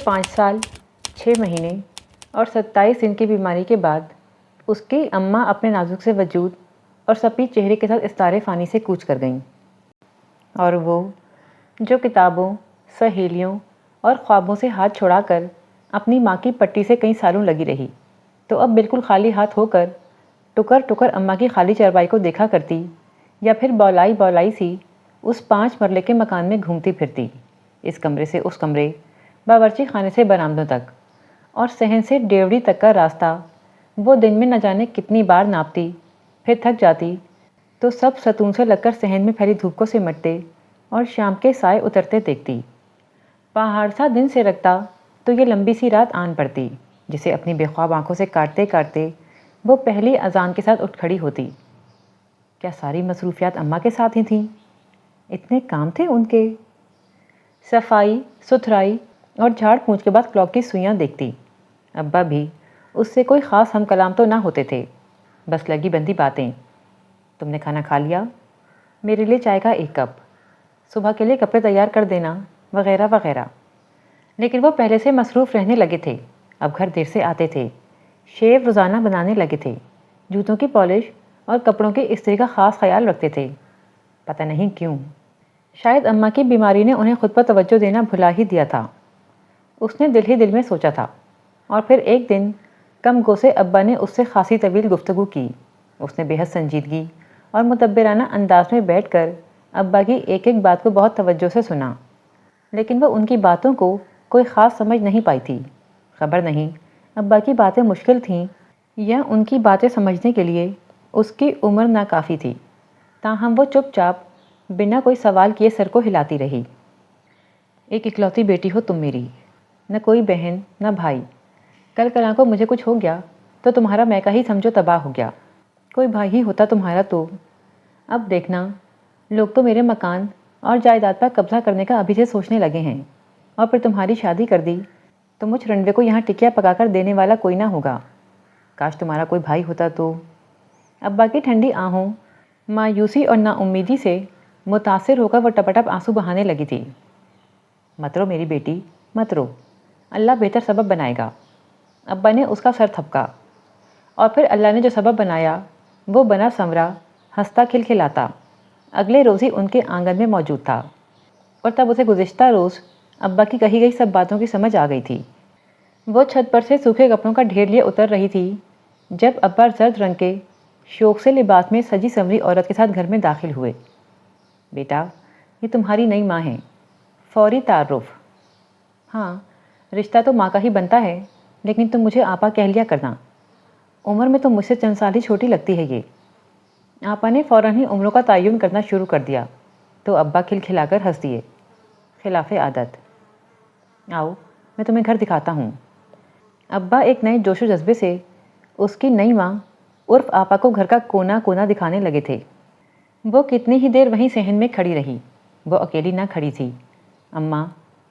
5 سال 6 مہینے اور 27 دن کی بیماری کے بعد اس کی اماں اپنے نازک سے وجود اور سپید چہرے کے ساتھ استارے فانی سے کوچ کر گئیں، اور وہ جو کتابوں، سہیلیوں اور خوابوں سے ہاتھ چھڑا کر اپنی ماں کی پٹی سے کئی سالوں لگی رہی، تو اب بالکل خالی ہاتھ ہو کر ٹکر ٹکر اماں کی خالی چارپائی کو دیکھا کرتی، یا پھر بولائی بولائی سی اس 5 مرلے کے مکان میں گھومتی پھرتی، اس کمرے سے اس کمرے، باورچی خانے سے برآمدوں تک، اور صحن سے ڈیوڑی تک کا راستہ وہ دن میں نہ جانے کتنی بار ناپتی، پھر تھک جاتی تو سب ستون سے لگ کر صحن میں پھیلی دھوپ کو سمٹتے اور شام کے سائے اترتے دیکھتی۔ پہاڑ سا دن سے رکھتا تو یہ لمبی سی رات آن پڑتی، جسے اپنی بے خواب آنکھوں سے کاٹتے کاٹتے وہ پہلی اذان کے ساتھ اٹھ کھڑی ہوتی۔ کیا ساری مصروفیات اماں کے ساتھ ہی تھیں؟ اتنے کام تھے ان کے؟ صفائی ستھرائی اور جھاڑ پونچھ کے بعد کلاک کی سوئیاں دیکھتی۔ ابا بھی اس سے کوئی خاص ہم کلام تو نہ ہوتے تھے، بس لگی بندی باتیں، تم نے کھانا کھا لیا؟ میرے لیے چائے کا 1 کپ، صبح کے لیے کپڑے تیار کر دینا، وغیرہ وغیرہ۔ لیکن وہ پہلے سے مصروف رہنے لگے تھے، اب گھر دیر سے آتے تھے، شیو روزانہ بنانے لگے تھے، جوتوں کی پالش اور کپڑوں کی استری کا خاص خیال رکھتے تھے۔ پتہ نہیں کیوں، شاید اماں کی بیماری نے انہیں خود پر توجہ دینا بھلا ہی دیا تھا، اس نے دل ہی دل میں سوچا تھا۔ اور پھر ایک دن کم گو سے ابا نے اس سے خاصی طویل گفتگو کی۔ اس نے بے حد سنجیدگی اور مدبرانہ انداز میں بیٹھ کر ابا کی ایک ایک بات کو بہت توجہ سے سنا، لیکن وہ ان کی باتوں کو کوئی خاص سمجھ نہیں پائی تھی۔ خبر نہیں ابا کی باتیں مشکل تھیں یا ان کی باتیں سمجھنے کے لیے اس کی عمر ناکافی تھی، تاہم وہ چپ چاپ بنا کوئی سوال کیے سر کو ہلاتی رہی۔ ایک اکلوتی بیٹی ہو تم میری، نہ کوئی بہن نہ بھائی، کل کلاں کو مجھے کچھ ہو گیا تو تمہارا میکا ہی سمجھو تباہ ہو گیا، کوئی بھائی ہی ہوتا تمہارا تو۔ اب دیکھنا، لوگ تو میرے مکان اور جائیداد پر قبضہ کرنے کا ابھی سے سوچنے لگے ہیں، اور پھر تمہاری شادی کر دی تو مجھ رنوے کو یہاں ٹکیا پکا کر دینے والا کوئی نہ ہوگا۔ کاش تمہارا کوئی بھائی ہوتا تو۔ ابا کی ٹھنڈی آہوں مایوسی اور نا امیدی سے متاثر ہو کر وہ ٹپ ٹپ آنسو بہانے لگی تھی۔ مت رو میری بیٹی، مت رو، اللہ بہتر سبب بنائے گا۔ ابا نے اس کا سر تھپکا، اور پھر اللہ نے جو سبب بنایا وہ بنا سنورا ہنستا کھلکھلاتا اگلے روز ہی ان کے آنگن میں موجود تھا، اور تب اسے گزشتہ روز ابا کی کہی گئی سب باتوں کی سمجھ آ گئی تھی۔ وہ چھت پر سے سوکھے کپڑوں کا ڈھیر لیے اتر رہی تھی جب ابا زرد رنگ کے شوق سے لباس میں سجی سنوری عورت کے ساتھ گھر میں داخل ہوئے۔ بیٹا، یہ تمہاری نئی ماں ہے۔ فوری تعارف۔ ہاں، رشتہ تو ماں کا ہی بنتا ہے، لیکن تم مجھے آپا کہہ لیا کرنا، عمر میں تو مجھ سے چند سال ہی چھوٹی لگتی ہے یہ۔ آپا نے فوراً ہی عمروں کا تعین کرنا شروع کر دیا تو ابا کھلکھلا کر ہنس دیے، خلاف عادت۔ آؤ میں تمہیں گھر دکھاتا ہوں۔ ابا ایک نئے جوش و جذبے سے اس کی نئی ماں عرف آپا کو گھر کا کونا کونا دکھانے لگے تھے۔ وہ کتنی ہی دیر وہیں صحن میں کھڑی رہی۔ وہ اکیلی نہ کھڑی تھی، اماں،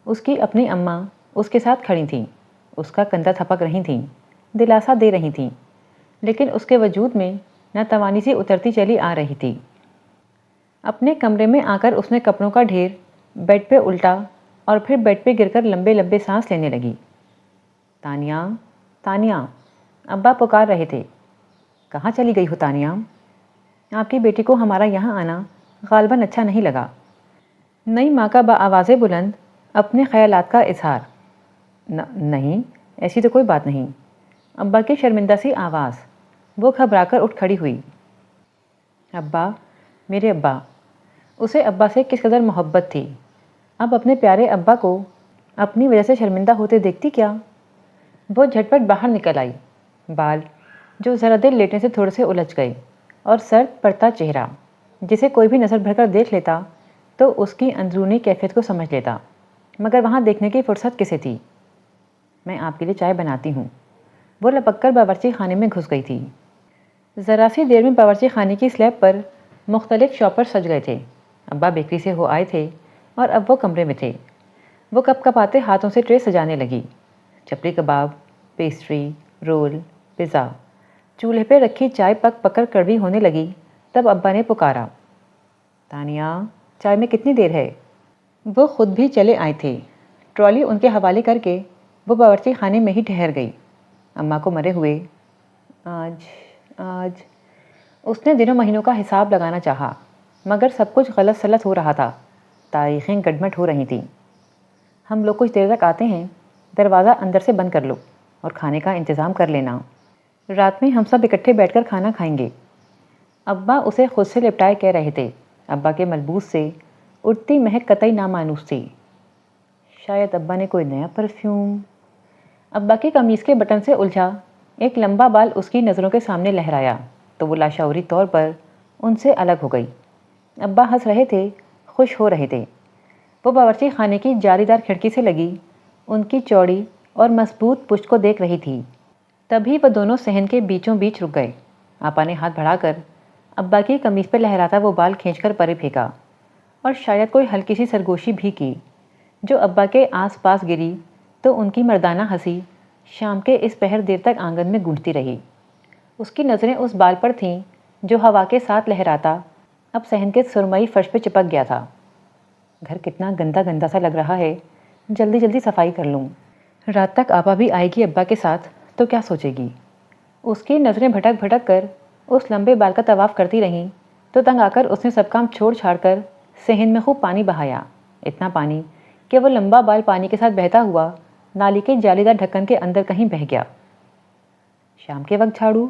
اس کی اپنی اماں اس کے ساتھ کھڑی تھیں، اس کا کندھا تھپک رہی تھیں، دلاسا دے رہی تھیں، لیکن اس کے وجود میں ناتوانی سی اترتی چلی آ رہی تھی۔ اپنے کمرے میں آ کر اس نے کپڑوں کا ڈھیر بیڈ پہ الٹا اور پھر بیڈ پہ گر کر لمبے لمبے سانس لینے لگی۔ تانیہ، تانیہ، ابا پکار رہے تھے۔ کہاں چلی گئی ہو تانیہ؟ آپ کی بیٹی کو ہمارا یہاں آنا غالباً اچھا نہیں لگا۔ نئی ماں کا بآواز بلند اپنے خیالات کا اظہار۔ نہیں، ایسی تو کوئی بات نہیں۔ ابا کی شرمندہ سی آواز۔ وہ گھبرا کر اٹھ کھڑی ہوئی۔ ابا، میرے ابا، اسے ابا سے کس قدر محبت تھی، اب اپنے پیارے ابا کو اپنی وجہ سے شرمندہ ہوتے دیکھتی کیا؟ وہ جھٹ پٹ باہر نکل آئی، بال جو ذرا دیر لیٹنے سے تھوڑے سے الجھ گئے، اور سرد پڑتا چہرہ جسے کوئی بھی نظر بھر کر دیکھ لیتا تو اس کی اندرونی کیفیت کو سمجھ لیتا، مگر وہاں دیکھنے کی فرصت کسے تھی؟ میں آپ کے لیے چائے بناتی ہوں۔ وہ لپک کر باورچی خانے میں گھس گئی تھی۔ ذرا سی دیر میں باورچی خانے کی سلیب پر مختلف شاپر سج گئے تھے۔ ابا بیکری سے ہو آئے تھے اور اب وہ کمرے میں تھے۔ وہ کپ کپاتے ہاتھوں سے ٹرے سجانے لگی۔ چپلی کباب، پیسٹری، رول، پیزا۔ چولہے پہ رکھی چائے پک پک کر کڑوی ہونے لگی تب ابا نے پکارا، تانیہ، چائے میں کتنی دیر ہے؟ وہ خود بھی چلے آئے تھے، ٹرالی ان کے حوالے کر کے وہ باورچی خانے میں ہی ٹھہر گئی۔ اماں کو مرے ہوئے آج اس نے دنوں مہینوں کا حساب لگانا چاہا، مگر سب کچھ غلط سلط ہو رہا تھا، تاریخیں گڑمٹ ہو رہی تھیں۔ ہم لوگ کچھ دیر تک آتے ہیں، دروازہ اندر سے بند کر لو اور کھانے کا انتظام کر لینا، رات میں ہم سب اکٹھے بیٹھ کر کھانا کھائیں گے۔ ابا اسے خود سے لپٹائے کہہ رہے تھے۔ ابا کے ملبوس سے اٹھتی مہک قطعی نامانوس تھی۔ شاید ابا نے کوئی نیا پرفیوم۔ ابا کی قمیص کے بٹن سے الجھا ایک لمبا بال اس کی نظروں کے سامنے لہرایا تو وہ لاشعوری طور پر ان سے الگ ہو گئی۔ ابا ہنس رہے تھے، خوش ہو رہے تھے۔ وہ باورچی خانے کی جالی دار کھڑکی سے لگی ان کی چوڑی اور مضبوط پشت کو دیکھ رہی تھی۔ تبھی وہ دونوں صحن کے بیچوں بیچ رک گئے۔ آپا نے ہاتھ بڑھا کر ابا کی قمیص پہ لہراتا وہ بال کھینچ کر پرے پھینکا اور شاید کوئی ہلکی سی سرگوشی بھی کی جو ابا کے آس پاس گری تو ان کی مردانہ ہنسی شام کے اس پہر دیر تک آنگن میں گونجتی رہی۔ اس کی نظریں اس بال پر تھیں جو ہوا کے ساتھ لہراتا اب صحن کے سرمئی فرش پہ چپک گیا تھا۔ گھر کتنا گندا گندا سا لگ رہا ہے، جلدی جلدی صفائی کر لوں۔ رات تک آپا بھی آئے گی ابا کے ساتھ تو کیا سوچے گی؟ اس کی نظریں بھٹک بھٹک کر اس لمبے بال کا طواف کرتی رہیں تو تنگ آ کر اس نے سب کام چھوڑ چھاڑ کر صحن میں خوب پانی بہایا، اتنا پانی کہ وہ لمبا بال پانی کے ساتھ بہتا ہوا نالی کے جالی دار ڈھکن کے اندر کہیں بہہ گیا۔ شام کے وقت جھاڑو؟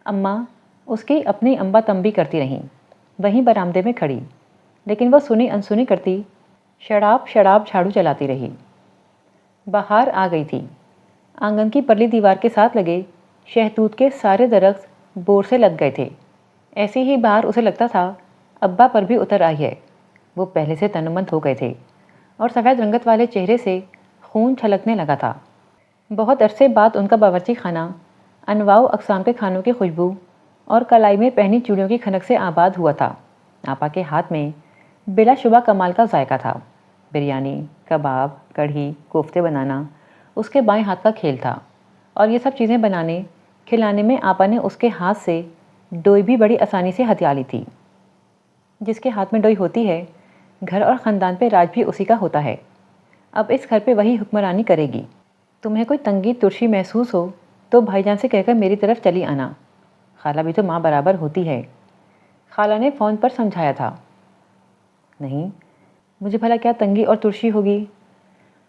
اماں اس کی اپنی امبا تمبی کرتی رہیں، وہیں برآمدے میں کھڑی، لیکن وہ سنی انسنی کرتی شڑاپ شڑاپ جھاڑو چلاتی رہی۔ بہار آ گئی تھی۔ آنگن کی پرلی دیوار کے ساتھ لگے شہتوت کے سارے درخت بور سے لگ گئے تھے۔ ایسی ہی بہار اسے لگتا تھا ابا پر بھی اتر آئی ہے۔ وہ پہلے سے تنومند ہو گئے تھے اور سفید رنگت والے چہرے سے خون چھلکنے لگا تھا۔ بہت عرصے بعد ان کا باورچی خانہ انواع و اقسام کے کھانوں کی خوشبو اور کلائی میں پہنی چوڑیوں کی کھنک سے آباد ہوا تھا۔ آپا کے ہاتھ میں بلا شبہ کمال کا ذائقہ تھا۔ بریانی، کباب، کڑھی، کوفتے بنانا اس کے بائیں ہاتھ کا کھیل تھا، اور یہ سب چیزیں بنانے کھلانے میں آپا نے اس کے ہاتھ سے ڈوئی بھی بڑی آسانی سے ہتھیا لی تھی۔ جس کے ہاتھ میں ڈوئی ہوتی ہے، گھر اور خاندان پہ راج بھی اسی کا ہوتا ہے۔ اب اس گھر پہ وہی حکمرانی کرے گی۔ تمہیں کوئی تنگی ترشی محسوس ہو تو بھائی جان سے کہہ کر میری طرف چلی آنا، خالہ بھی تو ماں برابر ہوتی ہے۔ خالہ نے فون پر سمجھایا تھا۔ نہیں، مجھے بھلا کیا تنگی اور ترشی ہوگی؟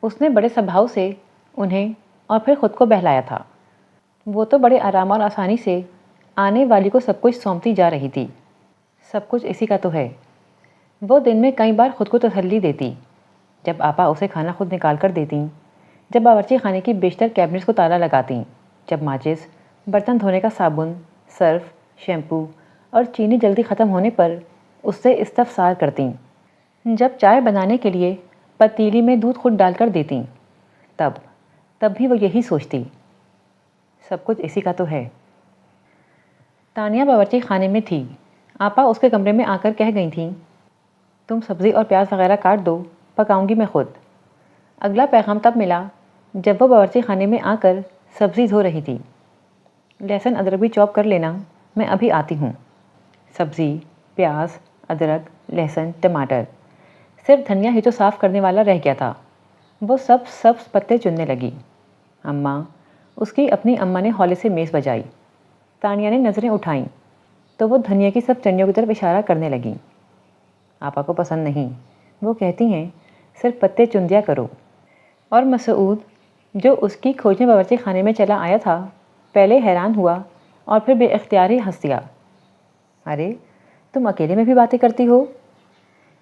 اس نے بڑے سبھاؤ سے انہیں اور پھر خود کو بہلایا تھا۔ وہ تو بڑے آرام اور آسانی سے آنے والی کو سب کچھ سونپتی جا رہی تھی۔ سب کچھ اسی کا تو ہے۔ وہ دن میں کئی بار خود کو تسلی دیتی، جب آپا اسے کھانا خود نکال کر دیتیں، جب باورچی خانے کی بیشتر کیبنٹس کو تالا لگاتیں، جب ماچس، برتن دھونے کا صابن، سرف، شیمپو اور چینی جلدی ختم ہونے پر اس سے استفسار کرتیں، جب چائے بنانے کے لیے پتیلی میں دودھ خود ڈال کر دیتیں، تب بھی وہ یہی سوچتی، سب کچھ اسی کا تو ہے۔ تانیہ باورچی خانے میں تھی۔ آپا اس کے کمرے میں آ کر کہہ گئی تھیں، تم سبزی اور پیاز وغیرہ کاٹ دو، پکاؤں گی میں خود۔ اگلا پیغام تب ملا جب وہ باورچی خانے میں آ کر سبزی دھو رہی تھی۔ لہسن ادرک بھی چاپ کر لینا، میں ابھی آتی ہوں۔ سبزی، پیاز، ادرک، لہسن، ٹماٹر، صرف دھنیا ہی تو صاف کرنے والا رہ گیا تھا۔ وہ سبز پتے چننے لگی۔ اماں، اس کی اپنی اماں نے ہولے سے میز بجائی۔ تانیہ نے نظریں اٹھائیں تو وہ دھنیا کی سب چنیوں کی طرف اشارہ کرنے لگیں۔ آپا کو پسند نہیں، وہ کہتی ہیں صرف پتے چن دیا کرو۔ اور مسعود جو اس کی کھوج میں باورچی خانے میں چلا آیا تھا، پہلے حیران ہوا اور پھر بے اختیار ہی ہنس دیا۔ ارے تم اکیلے میں بھی باتیں کرتی ہو؟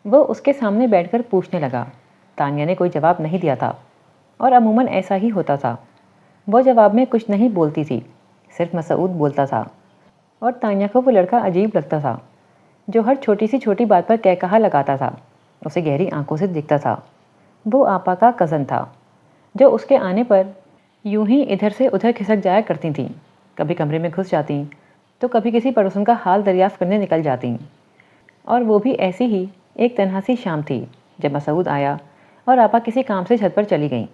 وہ اس کے سامنے بیٹھ کر پوچھنے لگا۔ تانیہ نے کوئی جواب نہیں دیا تھا، اور عموماً ایسا ہی ہوتا تھا۔ وہ جواب میں کچھ نہیں بولتی تھی، صرف مسعود بولتا تھا، اور تانیہ کو وہ لڑکا عجیب لگتا تھا جو ہر چھوٹی سی چھوٹی بات پر کہہ کہا لگاتا تھا، اسے گہری آنکھوں سے دیکھتا تھا۔ وہ آپا کا کزن تھا جو اس کے آنے پر یوں ہی ادھر سے ادھر کھسک جایا کرتی تھیں، کبھی کمرے میں گھس جاتیں تو کبھی کسی پڑوسن کا حال دریافت کرنے نکل جاتیں۔ اور وہ بھی ایسی ہی ایک تنہا سی شام تھی جب مسعود آیا اور آپا کسی کام سے چھت پر چلی گئیں۔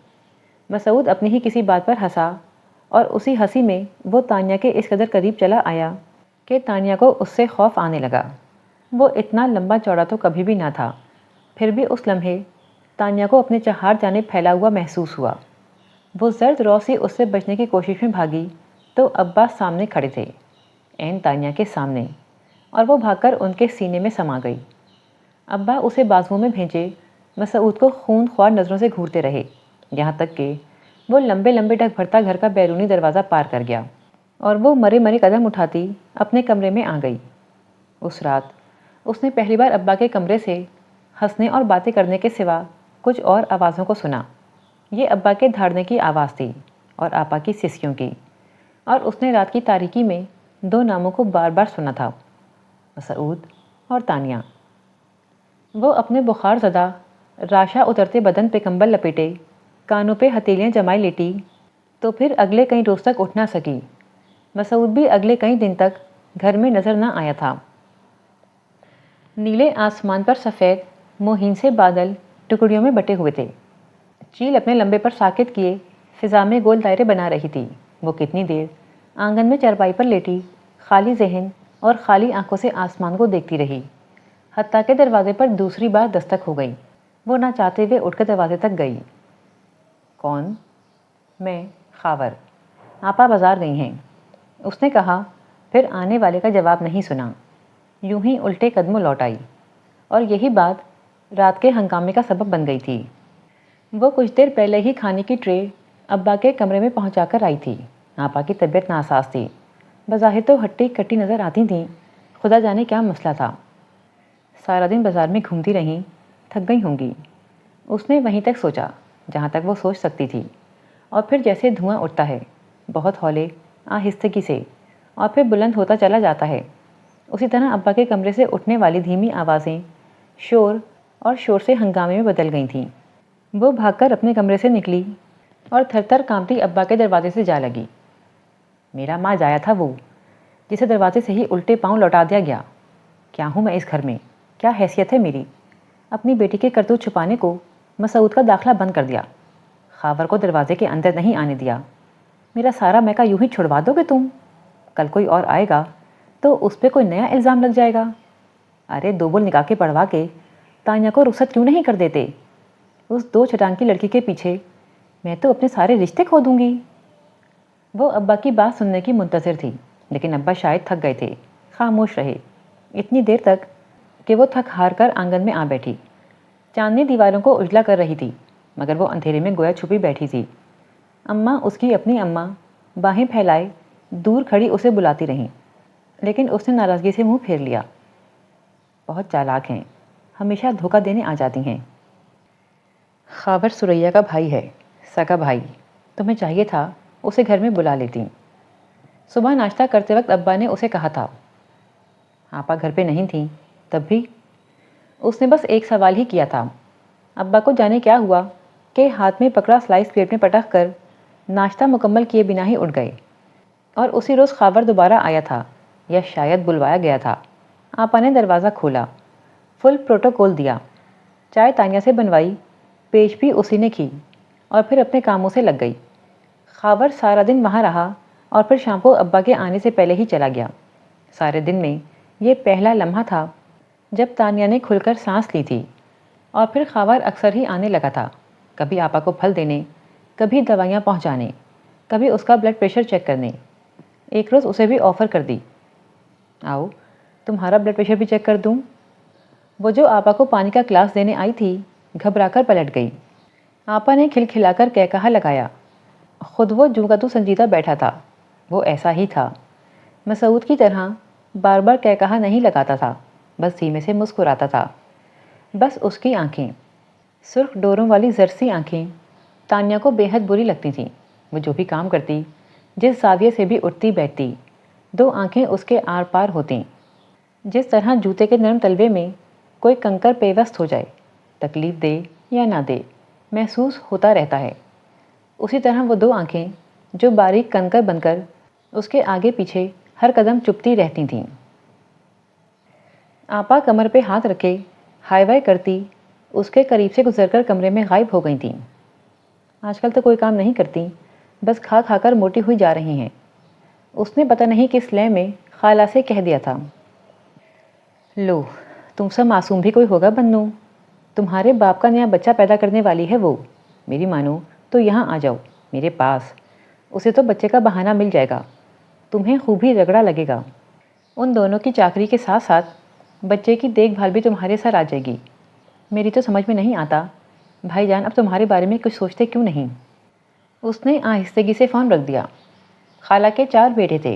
مسعود اپنی ہی کسی بات پر ہنسا اور اسی ہنسی میں وہ تانیہ کے اس قدر قریب چلا آیا کہ تانیہ کو اس سے خوف آنے لگا۔ وہ اتنا لمبا چوڑا تو کبھی بھی نہ تھا، پھر بھی اس لمحے تانیہ کو اپنے چہار جانب پھیلا ہوا محسوس ہوا۔ وہ زرد رو سے اس سے بچنے کی کوشش میں بھاگی تو ابا سامنے کھڑے تھے، عین تانیہ کے سامنے، اور وہ بھاگ کر ان کے سینے میں سما گئی۔ ابا اسے بازوؤں میں بھیجے مسعود کو خون خوار نظروں سے گھورتے رہے، یہاں تک کہ وہ لمبے لمبے ڈگ بھرتا گھر کا بیرونی دروازہ پار کر گیا اور وہ مرے مرے قدم اٹھاتی اپنے کمرے میں آ گئی۔ اس رات اس نے پہلی بار ابا کے کمرے سے ہنسنے اور باتیں کرنے کے سوا کچھ اور آوازوں کو سنا۔ یہ ابا کے دھاڑنے کی آواز تھی اور آپا کی سسکیوں کی، اور اس نے رات کی تاریکی میں دو ناموں کو بار بار سنا تھا، مسعود اور تانیہ۔ وہ اپنے بخار زدہ راشا اترتے بدن پہ کمبل لپیٹے، کانوں پہ ہتھیلیاں جمائے لیٹی تو پھر اگلے کئی روز تک اٹھ نہ سکی۔ مسعود بھی اگلے کئی دن تک گھر میں نظر نہ آیا تھا۔ نیلے آسمان پر سفید موہین سے بادل ٹکڑیوں میں بٹے ہوئے تھے۔ چیل اپنے لمبے پر ساکت کیے فضا میں گول دائرے بنا رہی تھی۔ وہ کتنی دیر آنگن میں چارپائی پر لیٹی خالی ذہن اور خالی آنکھوں سے آسمان کو دیکھتی رہی، حتیٰ کہ دروازے پر دوسری بار دستک ہو گئی۔ وہ نہ چاہتے ہوئے اٹھ کر دروازے تک گئی۔ کون؟ میں، خاور۔ آپا بازار گئی ہیں، اس نے کہا، پھر آنے والے کا جواب نہیں سنا، یوں ہی الٹے قدموں لوٹ آئی، اور یہی بات رات کے ہنگامے کا سبب بن گئی تھی۔ وہ کچھ دیر پہلے ہی کھانے کی ٹرے ابا کے کمرے میں پہنچا کر آئی تھی۔ آپا کی طبیعت ناساز تھی، بظاہر تو ہٹی کٹی نظر آتی تھیں، خدا جانے کیا مسئلہ تھا۔ سارا دن بازار میں گھومتی رہیں، تھک گئی ہوں گی، اس نے وہیں تک سوچا جہاں تک وہ سوچ سکتی تھی، اور پھر جیسے دھواں اٹھتا ہے بہت ہولے آہستگی سے اور پھر بلند ہوتا چلا جاتا ہے، اسی طرح ابا کے کمرے سے اٹھنے والی دھیمی آوازیں شور اور شور سے ہنگامے میں بدل گئی تھیں۔ وہ بھاگ کر اپنے کمرے سے نکلی اور تھر تھر کانپتی ابا کے دروازے سے جا لگی۔ میرا ماں جایا تھا وہ، جسے دروازے سے ہی الٹے پاؤں لوٹا دیا گیا۔ کیا ہوں میں اس گھر میں؟ کیا حیثیت ہے میری؟ اپنی بیٹی کے کرتوت چھپانے کو مسعود کا داخلہ بند کر دیا، خاور کو دروازے کے اندر نہیں آنے دیا۔ میرا سارا میکا یوں ہی چھڑوا دو گے تم؟ کل کوئی اور آئے گا تو اس پہ کوئی نیا الزام لگ جائے گا۔ ارے دو بول نکاح کے پڑھوا کے تانیہ کو رخصت کیوں نہیں کر دیتے؟ اس دو چھٹان کی لڑکی کے پیچھے میں تو اپنے سارے رشتے کھو دوں گی۔ وہ ابا کی بات سننے کی منتظر تھی، لیکن ابا شاید تھک گئے تھے، خاموش رہے اتنی دیر تک کہ وہ تھک ہار کر آنگن میں آ بیٹھی۔ چاندنی دیواروں کو اجلا کر رہی تھی، مگر وہ اندھیرے میں گویا چھپی بیٹھی تھی۔ اماں، اس کی اپنی اماں، باہیں پھیلائے دور کھڑی اسے بلاتی رہیں، لیکن اس نے ناراضگی سے منہ پھیر لیا۔ بہت چالاک ہیں، ہمیشہ دھوکہ دینے آ جاتی ہیں۔ خاور سریا کا بھائی ہے، سگا بھائی، تمہیں چاہیے تھا اسے گھر میں بلا لیتی۔ صبح ناشتہ کرتے وقت ابا نے اسے کہا تھا۔ آپا گھر پہ نہیں تھیں تب بھی؟ اس نے بس ایک سوال ہی کیا تھا۔ ابا کو جانے کیا ہوا کہ ہاتھ میں پکڑا سلائس پلیٹ میں پٹک کر ناشتہ مکمل کیے بنا ہی اٹھ گئے، اور اسی روز خاور دوبارہ آیا تھا، یا شاید بلوایا گیا تھا۔ آپا نے دروازہ کھولا، فل پروٹوکول دیا، چائے تانیہ سے بنوائی، پیش بھی اسی نے کی، اور پھر اپنے کاموں سے لگ گئی۔ خاور سارا دن وہاں رہا اور پھر شام کو ابا کے آنے سے پہلے ہی چلا گیا۔ سارے دن میں یہ پہلا لمحہ تھا جب تانیہ نے کھل کر سانس لی تھی، اور پھر خاور اکثر ہی آنے لگا تھا، کبھی آپا کو پھل دینے، کبھی دوائیاں پہنچانے، کبھی اس کا بلڈ پریشر چیک کرنے۔ ایک روز اسے بھی آفر کر دی، آؤ تمہارا بلڈ پریشر بھی چیک کر دوں۔ وہ جو آپا کو پانی کا گلاس دینے آئی تھی گھبرا کر پلٹ گئی۔ آپا نے کھلکھلا کر کہا لگایا، خود وہ جوں کا تو سنجیدہ بیٹھا تھا۔ وہ ایسا ہی تھا، مسعود کی طرح بار بار کہا نہیں لگاتا تھا، بس سینے سے مسکراتا تھا۔ بس اس کی آنکھیں، سرخ ڈوروں والی زرسی آنکھیں، تانیہ کو بے حد بری لگتی تھیں۔ وہ جو بھی کام کرتی، جس زاویے سے بھی اٹھتی بیٹھتی، دو آنکھیں اس کے آر پار ہوتیں، جس طرح جوتے کے نرم تلوے میں کوئی کنکر پیوست ہو جائے، تکلیف دے یا نہ دے محسوس ہوتا رہتا ہے، اسی طرح وہ دو آنکھیں جو باریک کنکر بن کر اس کے آگے پیچھے ہر قدم چپتی رہتی تھیں۔ آپا کمر پہ ہاتھ رکھے ہائی وائی کرتی اس کے قریب سے گزر کر کمرے میں غائب ہو گئی تھیں۔ آج کل تو کوئی کام نہیں کرتی، بس کھا کھا کر موٹی ہوئی جا رہی ہیں، اس نے پتہ نہیں کس لے میں خالہ سے کہہ دیا تھا۔ لو، تم سا معصوم بھی کوئی ہوگا بنو، تمہارے باپ کا نیا بچہ پیدا کرنے والی ہے وہ، میری مانو تو یہاں آ جاؤ میرے پاس، اسے تو بچے کا بہانہ مل جائے گا، تمہیں خوب ہی رگڑا لگے گا، ان دونوں کی چاکری کے ساتھ ساتھ بچے کی دیکھ بھال بھی تمہارے سر آ جائے گی۔ میری تو سمجھ میں نہیں آتا بھائی جان اب تمہارے بارے میں کچھ سوچتے کیوں نہیں؟ اس نے آہستگی سے فون رکھ دیا۔ خالہ کے 4 بیٹے تھے،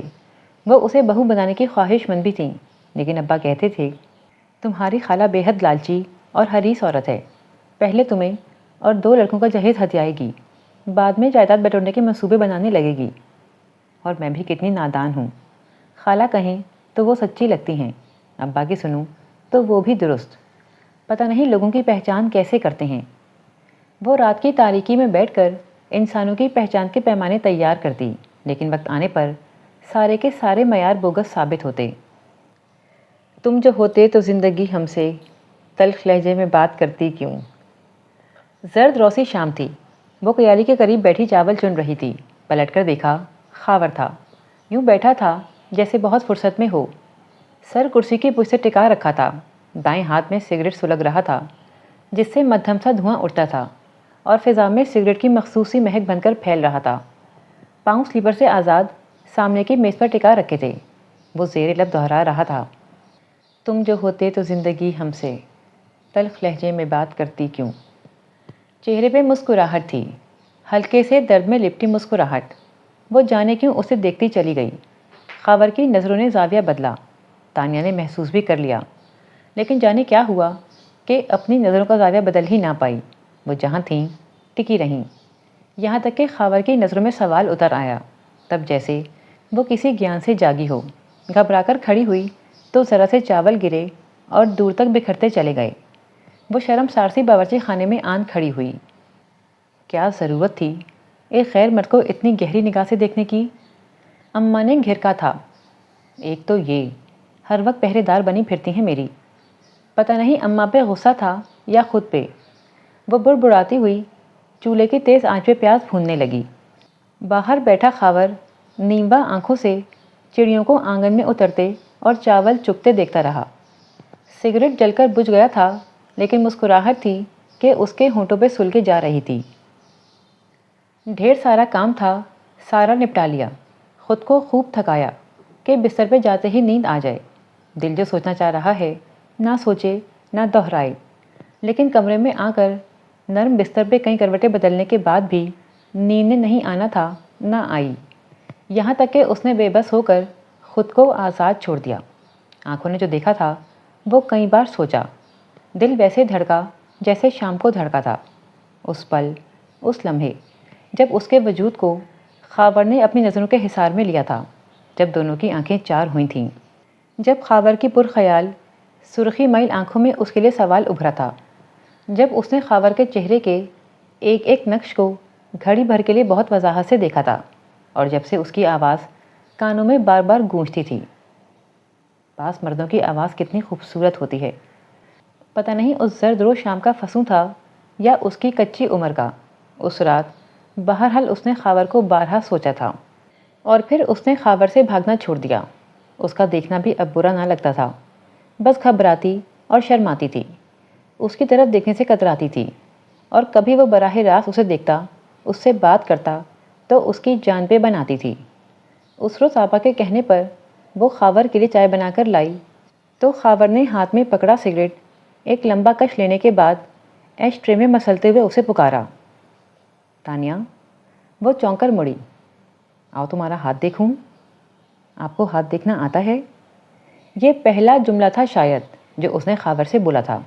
وہ اسے بہو بنانے کی خواہش مند بھی تھیں، لیکن ابا کہتے تھے تمہاری خالہ بے حد لالچی اور حریص عورت ہے، پہلے تمہیں اور 2 لڑکوں کا جہیز ہتھیائے گی، بعد میں جائیداد بٹورنے کے منصوبے بنانے لگے گی۔ اور میں بھی کتنی نادان ہوں، خالہ کہیں تو وہ سچی لگتی ہیں، ابا کی سنوں تو وہ بھی درست، پتہ نہیں لوگوں کی پہچان کیسے کرتے ہیں۔ وہ رات کی تاریکی میں بیٹھ کر انسانوں کی پہچان کے پیمانے تیار کرتی، لیکن وقت آنے پر سارے کے سارے معیار بوگس ثابت ہوتے۔ تم جو ہوتے تو زندگی ہم سے تلخ لہجے میں بات کرتی کیوں؟ زرد روسی شام تھی، وہ قیالی کے قریب بیٹھی چاول چن رہی تھی، پلٹ کر دیکھا خاور تھا، یوں بیٹھا تھا جیسے بہت فرصت میں ہو، سر کرسی کی پشت سے ٹکا رکھا تھا، دائیں ہاتھ میں سگریٹ سلگ رہا تھا جس سے مدھم سا دھواں اٹھتا تھا اور فضا میں سگریٹ کی مخصوصی مہک بن کر پھیل رہا تھا۔ پاؤں سلیپر سے آزاد سامنے کی میز پر ٹکا رکھے تھے، وہ زیر لب دہرا رہا تھا تم جو ہوتے تو زندگی ہم سے تلخ لہجے میں بات کرتی کیوں؟ چہرے پہ مسکراہٹ تھی، ہلکے سے درد میں لپٹی مسکراہٹ، وہ جانے کیوں اسے دیکھتی چلی گئی۔ خاور کی نظروں نے زاویہ بدلا، تانیہ نے محسوس بھی کر لیا، لیکن جانے کیا ہوا کہ اپنی نظروں کا زاویہ بدل ہی نہ پائی، وہ جہاں تھیں ٹکی رہیں، یہاں تک کہ خاور کی نظروں میں سوال اتر آیا، تب جیسے وہ کسی گیان سے جاگی ہو، گھبرا کر کھڑی ہوئی تو ذرا سے چاول گرے اور دور تک بکھرتے چلے گئے۔ وہ شرمسار سی باورچی خانے میں آن کھڑی ہوئی۔ کیا ضرورت تھی ایک غیر مرد کو اتنی گہری نگاہ سے دیکھنے کی؟ اماں نے گھرکا تھا، ایک تو یہ ہر وقت پہرے دار بنی پھرتی ہیں میری۔ پتہ نہیں اماں پہ غصہ تھا یا خود پہ، وہ بڑبڑاتی ہوئی چولہے کی تیز آنچ پہ پیاز بھوننے لگی۔ باہر بیٹھا خاور نیمبا آنکھوں سے چڑیوں کو آنگن میں اترتے اور چاول چگتے دیکھتا رہا۔ سگریٹ جل کر بجھ گیا تھا، لیکن مسکراہٹ تھی کہ اس کے ہونٹوں پہ سلگے جا رہی تھی۔ ڈھیر سارا کام تھا، سارا نپٹا لیا، خود کو خوب تھکایا کہ بستر پہ جاتے ہی نیند آ جائے۔ دل جو سوچنا چاہ رہا ہے نہ سوچے نہ دہرائے، لیکن کمرے میں آ کر نرم بستر پہ کئی کروٹیں بدلنے کے بعد بھی نیند نے نہیں آنا تھا، نہ آئی، یہاں تک کہ اس نے بے بس ہو کر خود کو آزاد چھوڑ دیا۔ آنکھوں نے جو دیکھا تھا وہ کئی بار سوچا، دل ویسے دھڑکا جیسے شام کو دھڑکا تھا، اس پل، اس لمحے جب اس کے وجود کو خاور نے اپنی نظروں کے حصار میں لیا تھا، جب دونوں کی آنکھیں چار ہوئی تھیں، جب خاور کی پرخیال سرخی میل آنکھوں میں اس کے لیے سوال ابھرا تھا، جب اس نے خاور کے چہرے کے ایک ایک نقش کو گھڑی بھر کے لیے بہت وضاحت سے دیکھا تھا، اور جب سے اس کی آواز کانوں میں بار بار گونجتی تھی۔ بعض مردوں کی آواز کتنی خوبصورت ہوتی ہے، پتہ نہیں اس زرد روز شام کا فسوں تھا یا اس کی کچی عمر کا۔ اس رات بہرحال اس نے خاور کو بارہا سوچا تھا، اور پھر اس نے خاور سے بھاگنا چھوڑ دیا۔ اس کا دیکھنا بھی اب برا نہ لگتا تھا، بس گھبراتی اور شرماتی تھی، اس کی طرف دیکھنے سے کتراتی تھی، اور کبھی وہ براہ راست اسے دیکھتا، اس سے بات کرتا تو اس کی جان پہ بناتی تھی۔ اس روز آپا کے کہنے پر وہ خاور کے لیے چائے بنا کر لائی تو خاور نے ہاتھ میں پکڑا سگریٹ ایک لمبا کش لینے کے بعد ایش ٹرے میں مسلتے ہوئے اسے پکارا، تانیہ۔ وہ چونک کر مڑی، آؤ تمہارا ہاتھ دیکھوں۔ آپ کو ہاتھ دیکھنا آتا ہے؟ یہ پہلا جملہ تھا شاید جو اس نے خاور سے بولا تھا۔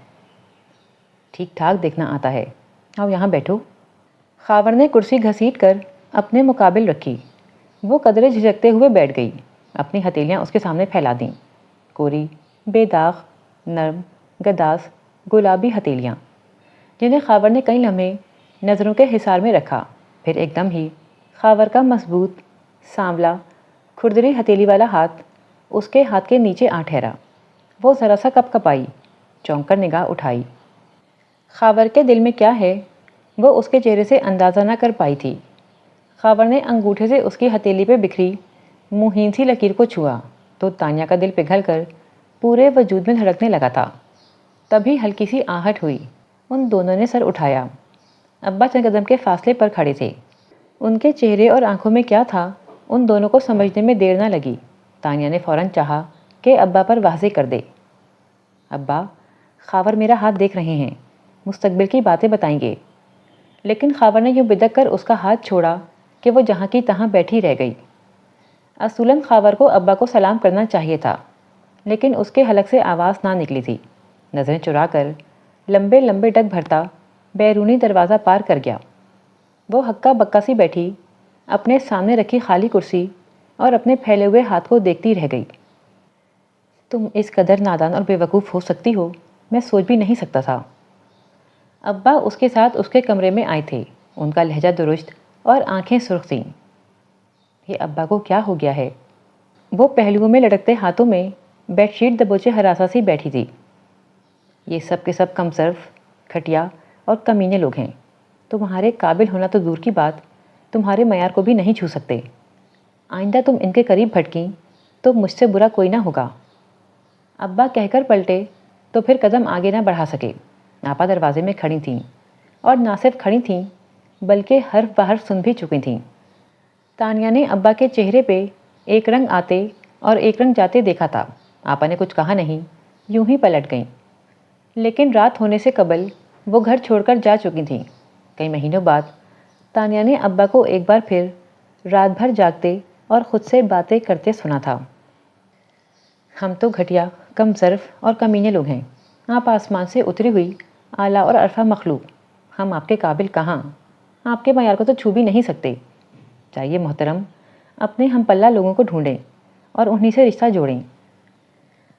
ٹھیک ٹھاک دیکھنا آتا ہے، آؤ یہاں بیٹھو۔ خاور نے کرسی گھسیٹ کر اپنے مقابل رکھی، وہ قدرے جھجکتے ہوئے بیٹھ گئی، اپنی ہتھیلیاں اس کے سامنے پھیلا دیں، کوری، بے داغ، نرم، گداز، گلابی ہتھیلیاں، جنہیں خاور نے کئی لمحے نظروں کے حصار میں رکھا، پھر ایک دم ہی خاور کا مضبوط، سانولا، کھردری ہتھیلی والا ہاتھ اس کے ہاتھ کے نیچے آ ٹھہرا۔ وہ ذرا سا کپ کپائی، چونک کر نگاہ اٹھائی۔ خاور کے دل میں کیا ہے وہ اس کے چہرے سے اندازہ نہ کر پائی تھی۔ خاور نے انگوٹھے سے اس کی ہتھیلی پہ بکھری موہین سی لکیر کو چھوا تو تانیہ کا دل پگھل کر پورے وجود میں دھڑکنے لگا تھا۔ تبھی ہلکی سی آہٹ ہوئی، ان دونوں نے سر اٹھایا۔ ابا چند قدم کے فاصلے پر کھڑے تھے۔ ان کے چہرے اور آنکھوں میں کیا تھا ان دونوں کو سمجھنے میں دیر نہ لگی۔ تانیہ نے فوراً چاہا کہ ابا پر واضح کر دے۔ ابا، خاور میرا ہاتھ دیکھ رہے ہیں، مستقبل کی باتیں بتائیں گے۔ لیکن خاور نے یوں بدک کر اس کا ہاتھ چھوڑا کہ وہ جہاں کی تہاں بیٹھی رہ گئی۔ اصولاً خاور کو ابا کو سلام کرنا چاہیے تھا، لیکن اس کے حلق سے آواز نہ نکلی تھی۔ نظریں چرا کر لمبے لمبے ڈگ بھرتا بیرونی دروازہ پار کر گیا۔ وہ ہکا بکا سی بیٹھی اپنے سامنے رکھی خالی کرسی اور اپنے پھیلے ہوئے ہاتھ کو دیکھتی رہ گئی۔ تم اس قدر نادان اور بے وقوف ہو سکتی ہو، میں سوچ بھی نہیں سکتا تھا۔ ابا اس کے ساتھ اس کے کمرے میں آئے تھے۔ ان کا لہجہ درست اور آنکھیں سرخ تھیں۔ یہ ابا کو کیا ہو گیا ہے؟ وہ پہلوؤں میں لٹکتے ہاتھوں میں بیڈ شیٹ دبوچے ہراساں سی بیٹھی تھی۔ یہ سب کے سب کم صرف، گھٹیا اور کمینے لوگ ہیں۔ تمہارے قابل ہونا تو دور کی بات، تمہارے معیار کو بھی نہیں چھو سکتے۔ آئندہ تم ان کے قریب بھٹکیں تو مجھ سے برا کوئی نہ ہوگا۔ ابا کہہ کر پلٹے تو پھر قدم آگے نہ بڑھا سکے۔ آپا دروازے میں کھڑی تھیں، اور نہ صرف کھڑی تھیں بلکہ حرف بحرف سن بھی چکی تھیں۔ تانیہ نے ابا کے چہرے پہ ایک رنگ آتے اور ایک رنگ جاتے دیکھا تھا۔ آپا نے کچھ کہا نہیں، یوں ہی پلٹ گئیں۔ لیکن رات ہونے سے قبل وہ گھر چھوڑ کر جا چکی تھیں۔ کئی مہینوں بعد تانیہ نے ابا کو ایک بار پھر رات بھر جاگتے اور خود سے باتیں کرتے سنا تھا۔ ہم تو گھٹیا، کم ظرف اور کمینے لوگ ہیں۔ آپ آسمان سے اتری ہوئی اعلیٰ اور عرفہ مخلوق، ہم آپ کے قابل کہاں؟ آپ کے معیار کو تو چھو بھی نہیں سکتے۔ چاہیے محترم اپنے ہم پلہ لوگوں کو ڈھونڈیں اور انہی سے رشتہ جوڑیں۔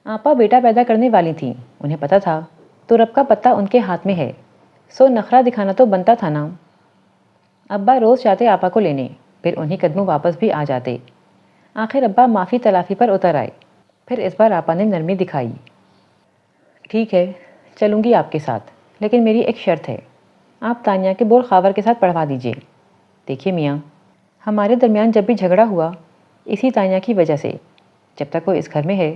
آپا بیٹا پیدا کرنے والی تھیں، انہیں پتہ تھا تو رب کا پتہ ان کے ہاتھ میں ہے، سو نخرہ دکھانا تو بنتا تھا نا۔ ابا روز جاتے آپا کو لینے، پھر انہی قدموں واپس بھی آ جاتے۔ آخر ابا معافی تلافی پر اتر آئے۔ پھر اس بار آپا نے نرمی دکھائی۔ ٹھیک ہے، چلوں گی آپ کے ساتھ، لیکن میری ایک شرط ہے۔ آپ تانیہ کے بول خاور کے ساتھ پڑھوا دیجیے۔ دیکھیے میاں، ہمارے درمیان جب بھی جھگڑا ہوا اسی تانیہ کی وجہ سے۔ جب تک وہ اس گھر میں ہے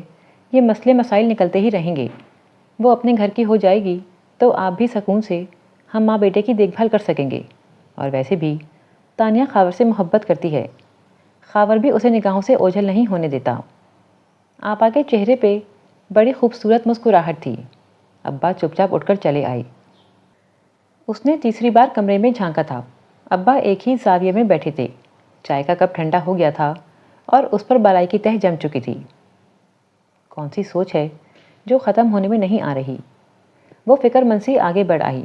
یہ مسئلے مسائل نکلتے ہی رہیں گے۔ وہ اپنے گھر کی ہو جائے گی تو آپ بھی سکون سے ہم ماں بیٹے کی دیکھ بھال کر سکیں گے۔ اور ویسے بھی تانیہ خاور سے محبت کرتی ہے، خاور بھی اسے نگاہوں سے اوجھل نہیں ہونے دیتا۔ آپا کے چہرے پہ بڑی خوبصورت مسکراہٹ تھی۔ ابا چپ چاپ اٹھ کر چلے آئے۔ اس نے تیسری بار کمرے میں جھانکا تھا۔ ابا ایک ہی زاویے میں بیٹھے تھے۔ چائے کا کپ ٹھنڈا ہو گیا تھا اور اس پر بالائی کی تہ جم چکی تھی۔ کون سی سوچ ہے جو ختم ہونے میں نہیں آ رہی؟ وہ فکر مند سی آگے بڑھ آئی۔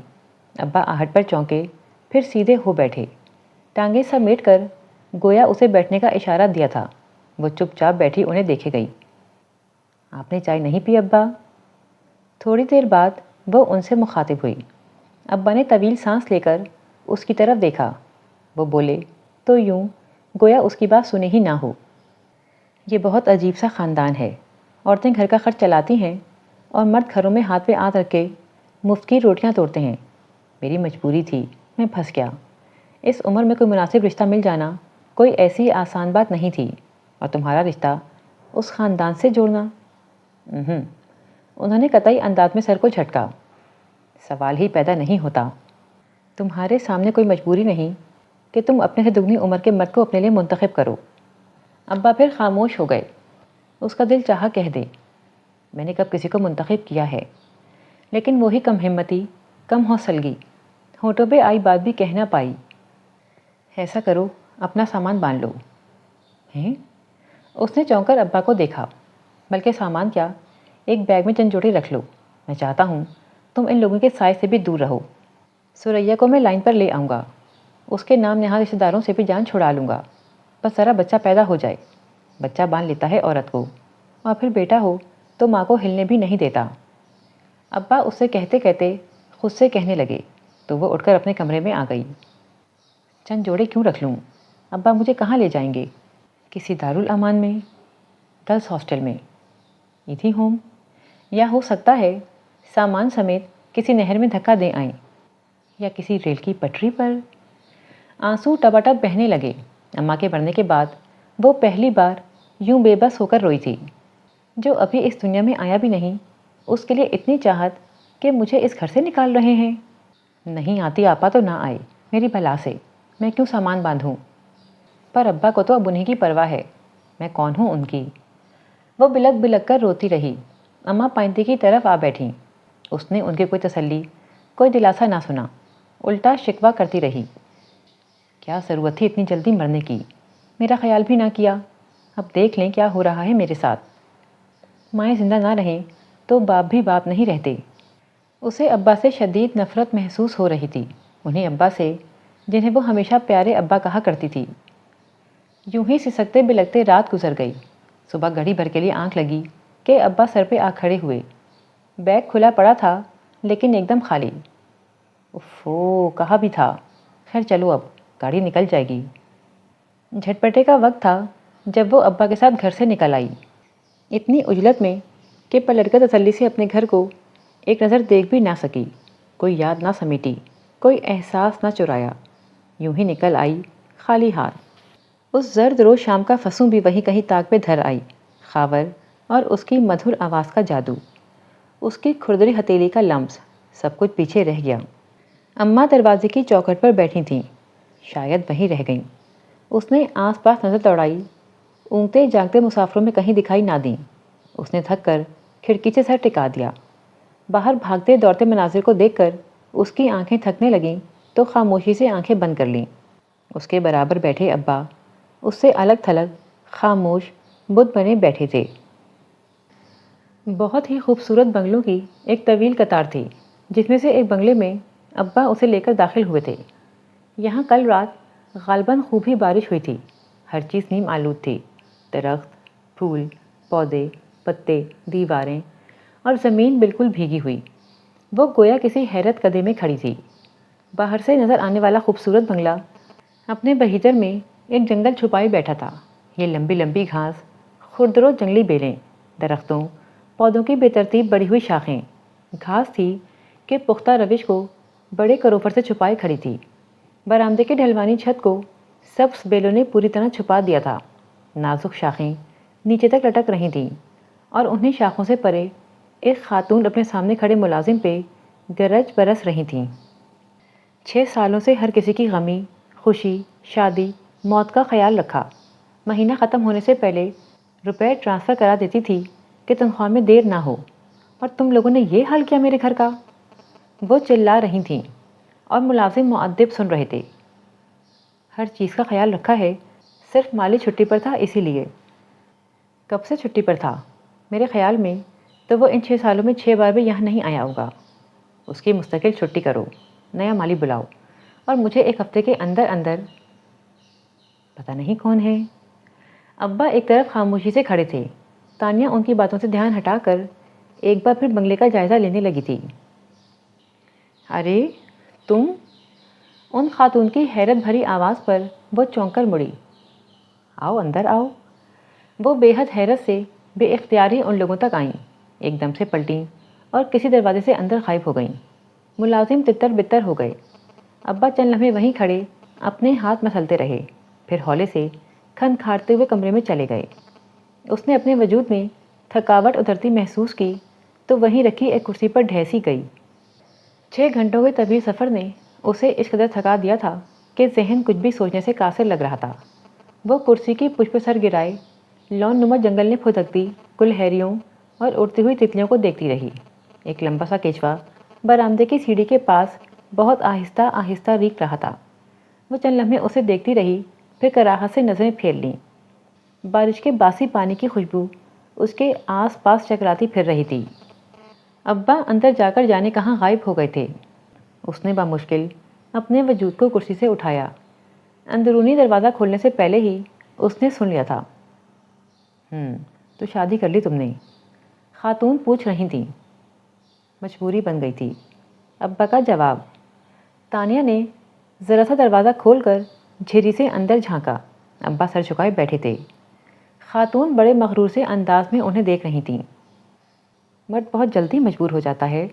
ابا آہٹ پر چونکے، پھر سیدھے ہو بیٹھے، ٹانگیں سمیٹ کر، گویا اسے بیٹھنے کا اشارہ دیا تھا۔ وہ چپ چاپ بیٹھی انہیں دیکھے گئی۔ آپ نے چائے نہیں پی ابا؟ تھوڑی دیر بعد وہ ان سے مخاطب ہوئی۔ ابا نے طویل سانس لے کر اس کی طرف دیکھا۔ وہ بولے تو یوں گویا اس کی بات سنے ہی نہ ہو۔ یہ بہت عجیب سا خاندان ہے۔ عورتیں گھر کا خرچ چلاتی ہیں اور مرد گھروں میں ہاتھ پہ ہاتھ رکھ کے مفت کی روٹیاں توڑتے ہیں۔ میری مجبوری تھی، میں پھنس گیا۔ اس عمر میں کوئی مناسب رشتہ مل جانا کوئی ایسی آسان بات نہیں تھی، اور تمہارا رشتہ اس خاندان سے جوڑنا۔ انہوں نے قطعی انداز میں سر کو جھٹکا۔ سوال ہی پیدا نہیں ہوتا۔ تمہارے سامنے کوئی مجبوری نہیں کہ تم اپنے سے دگنی عمر کے مرد کو اپنے لیے منتخب کرو۔ ابا پھر خاموش ہو گئے۔ اس کا دل چاہا کہہ دے، میں نے کب کسی کو منتخب کیا ہے، لیکن وہی کم ہمتی، کم حوصلگی ہونٹوں پہ آئی بات بھی کہہ نہ پائی۔ ایسا کرو، اپنا سامان باندھ لو۔ ہیں؟ اس نے چونک کر ابا کو دیکھا۔ بلکہ سامان کیا، ایک بیگ میں چند جوڑے رکھ لو۔ میں چاہتا ہوں تم ان لوگوں کے سائے سے بھی دور رہو۔ سریا کو میں لائن پر لے آؤں گا، اس کے نام نہاد رشتہ داروں سے بھی جان چھڑا لوں گا۔ بس ذرا بچہ پیدا ہو جائے۔ بچہ باندھ لیتا ہے عورت کو، اور پھر بیٹا ہو تو ماں کو ہلنے بھی نہیں دیتا۔ ابا اس سے کہتے کہتے خود سے کہنے لگے تو وہ اٹھ کر اپنے کمرے میں آ گئی۔ چند جوڑے کیوں رکھ لوں؟ ابا مجھے کہاں لے جائیں گے؟ کسی دارالامان میں، گرلز ہاسٹل میں، ایتھی ہوم، یا ہو سکتا ہے سامان سمیت کسی نہر میں دھکا دے آئیں، یا کسی ریل کی پٹری پر۔ آنسو ٹپاٹپ بہنے لگے۔ اماں کے مرنے کے بعد وہ پہلی بار یوں بے بس ہو کر روئی تھی۔ جو ابھی اس دنیا میں آیا بھی نہیں، اس کے لیے اتنی چاہت کہ مجھے اس گھر سے نکال رہے ہیں۔ نہیں آتی آپا تو نہ آئے، میری بلا سے میں کیوں سامان باندھوں؟ پر ابا کو تو اب انہیں کی پرواہ ہے، میں کون ہوں ان کی؟ وہ بلک بلک کر روتی رہی۔ اماں پائنتی کی طرف آ بیٹھیں۔ اس نے ان کی کوئی تسلی، کوئی دلاسا نہ سنا، الٹا شکوہ کرتی رہی۔ کیا ضرورت تھی اتنی جلدی مرنے کی؟ میرا خیال بھی نہ کیا۔ اب دیکھ لیں کیا ہو رہا ہے میرے ساتھ۔ مائیں زندہ نہ رہیں تو باپ بھی باپ نہیں رہتے۔ اسے ابا سے شدید نفرت محسوس ہو رہی تھی، انہیں ابا سے جنہیں وہ ہمیشہ پیارے ابا کہا کرتی تھی۔ یوں ہی سسکتے بلکتے رات گزر گئی۔ صبح گھڑی بھر کے لیے آنکھ لگی کہ ابا سر پہ آ کھڑے ہوئے۔ بیگ کھلا پڑا تھا لیکن ایک دم خالی۔ اوفو، کہا بھی تھا۔ خیر چلو اب گاڑی نکل جائے گی۔ جھٹپٹے کا وقت تھا جب وہ ابا کے ساتھ گھر سے نکل آئی، اتنی عجلت میں کہ پلٹ کر تسلی سے اپنے گھر کو ایک نظر دیکھ بھی نہ سکی، کوئی یاد نہ سمیٹی، کوئی احساس نہ چرایا، یوں ہی نکل آئی خالی ہاتھ۔ اس زرد روز شام کا فسوں بھی وہیں کہیں طاق پہ دھر آئی، خاور اور اس کی مدھر آواز کا جادو، اس کی کھردری ہتھیلی کا لمس، سب کچھ پیچھے رہ گیا۔ اماں دروازے کی چوکھٹ پر بیٹھی تھیں، شاید وہیں رہ گئیں۔ اس نے آس پاس نظر دوڑائی، اونگتے جاگتے مسافروں میں کہیں دکھائی نہ دیں۔ اس نے تھک کر کھڑکی سے سر ٹکا دیا۔ باہر بھاگتے دوڑتے مناظر کو دیکھ کر اس کی آنکھیں تھکنے لگیں تو خاموشی سے آنکھیں بند کر لیں۔ اس کے برابر بیٹھے ابا اس سے الگ تھلگ خاموش بت بنے بیٹھے تھے۔ بہت ہی خوبصورت بنگلوں کی ایک طویل قطار تھی، جس میں سے ایک بنگلے میں ابا اسے لے کر داخل ہوئے تھے۔ یہاں کل رات غالباً خوب ہی بارش ہوئی تھی، ہر چیز نیم آلود تھی، درخت، پھول، پودے، پتے، دیواریں اور زمین بالکل بھیگی ہوئی۔ وہ گویا کسی حیرت کدے میں کھڑی تھی۔ باہر سے نظر آنے والا خوبصورت بنگلہ اپنے بہیجر میں ایک جنگل چھپائے بیٹھا تھا۔ یہ لمبی لمبی گھاس، خردرو جنگلی بیلیں، درختوں، پودوں کی بے ترتیب بڑھی ہوئی شاخیں، گھاس تھی کہ پختہ روش کو بڑے کروفر سے چھپائے کھڑی تھی۔ برآمدے کی ڈھلوانی چھت کو سبز بیلوں نے پوری طرح چھپا دیا تھا۔ نازک شاخیں نیچے تک لٹک رہی تھیں اور انہیں شاخوں سے پرے ایک خاتون اپنے سامنے کھڑے ملازم پہ گرج برس رہی تھیں۔ 6 سالوں سے ہر کسی کی غمی، خوشی، شادی، موت کا خیال رکھا۔ مہینہ ختم ہونے سے پہلے روپے ٹرانسفر کرا دیتی تھی کہ تنخواہ میں دیر نہ ہو، اور تم لوگوں نے یہ حال کیا میرے گھر کا؟ وہ چلا رہی تھیں اور ملازم مؤدب سن رہے تھے۔ ہر چیز کا خیال رکھا ہے، صرف مالی چھٹی پر تھا اسی لیے۔ کب سے چھٹی پر تھا؟ میرے خیال میں تو وہ ان 6 سالوں میں 6 بار بھی یہاں نہیں آیا ہوگا۔ اس کی مستقل چھٹی کرو، نیا مالی بلاؤ، اور مجھے ایک ہفتے کے اندر اندر۔ پتہ نہیں کون ہے۔ ابا ایک طرف خاموشی سے کھڑے تھے، تانیہ ان کی باتوں سے دھیان ہٹا کر ایک بار پھر بنگلے کا جائزہ لینے لگی تھی۔ ارے تم؟ ان خاتون کی حیرت بھری آواز پر وہ چونک کر مڑی۔ آؤ اندر آؤ۔ وہ بے حد حیرت سے بے اختیاری ان لوگوں تک آئیں، ایک دم سے پلٹیں اور کسی دروازے سے اندر غائب ہو گئیں۔ ملازم تتر بتر ہو گئے۔ ابا چند لمحے وہیں کھڑے اپنے ہاتھ مسلتے رہے، پھر ہولے سے کھن کھاڑتے ہوئے کمرے میں چلے گئے۔ اس نے اپنے وجود میں تھکاوٹ اترتی محسوس کی تو وہیں رکھی ایک کرسی پر ڈھیسی گئی۔ 6 گھنٹوں کے طویل سفر نے اسے اس قدر تھکا دیا تھا کہ ذہن کچھ بھی سوچنے سے قاصر لگ رہا تھا۔ وہ کرسی کی پشت پہ سر گرائے لون نما جنگل میں پھدکتی گلہریوں اور اڑتی ہوئی تتلیوں کو دیکھتی رہی۔ ایک لمبا سا کیچوا برآمدے کی سیڑھی کے پاس بہت آہستہ آہستہ ریکھ رہا تھا۔ وہ چند لمحے اسے دیکھتی رہی، پھر کراہت سے نظریں پھیر لیں۔ بارش کے باسی پانی کی خوشبو اس کے آس پاس چکراتی پھر رہی تھی۔ ابا اندر جا کر جانے کہاں غائب ہو گئے تھے۔ اس نے بامشکل اپنے وجود کو کرسی سے اٹھایا۔ اندرونی دروازہ کھولنے سے پہلے ہی اس نے سن لیا تھا۔ تو شادی کر لی تم نے؟ خاتون پوچھ رہی تھیں۔ مجبوری بن گئی تھی، ابا کا جواب۔ تانیہ نے ذرا سا دروازہ کھول کر جھری سے اندر جھانکا۔ ابا سر جھکائے بیٹھے تھے۔ خاتون بڑے مغرور سے انداز میں انہیں دیکھ رہی تھیں۔ مرد بہت جلدی مجبور ہو جاتا ہے۔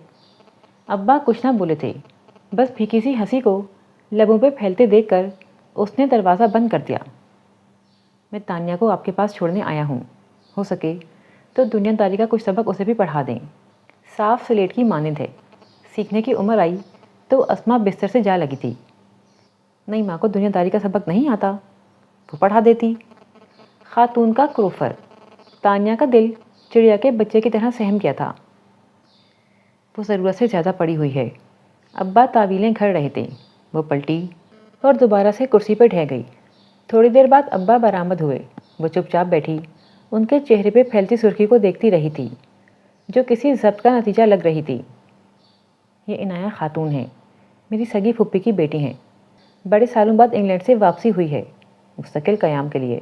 ابا کچھ نہ بولے تھے، بس پھیکی سی ہنسی کو لبوں پہ پھیلتے دیکھ کر اس نے دروازہ بند کر دیا۔ میں تانیہ کو آپ کے پاس چھوڑنے آیا ہوں، ہو سکے تو دنیا داری کا کچھ سبق اسے بھی پڑھا دیں۔ صاف سلیٹ کی مانند ہے، سیکھنے کی عمر آئی تو اسما بستر سے جا لگی تھی۔ نئی ماں کو دنیا داری کا سبق نہیں آتا، وہ پڑھا دیتی۔ خاتون کا کروفر۔ تانیہ کا دل چڑیا کے بچے کی طرح سہم گیا تھا۔ وہ ضرورت سے زیادہ پڑی ہوئی ہے۔ ابا طاویلیں گھڑ رہے تھے، وہ پلٹی اور دوبارہ سے کرسی پہ ڈھہ گئی۔ تھوڑی دیر بعد ابا برآمد ہوئے۔ وہ چپ چاپ بیٹھی ان کے چہرے پہ پھیلتی سرخی کو دیکھتی رہی تھی، جو کسی ضبط کا نتیجہ لگ رہی تھی۔ یہ عنایہ خاتون ہیں، میری سگی پھپھی کی بیٹی ہیں، بڑے سالوں بعد انگلینڈ سے واپسی ہوئی ہے، مستقل قیام کے لیے۔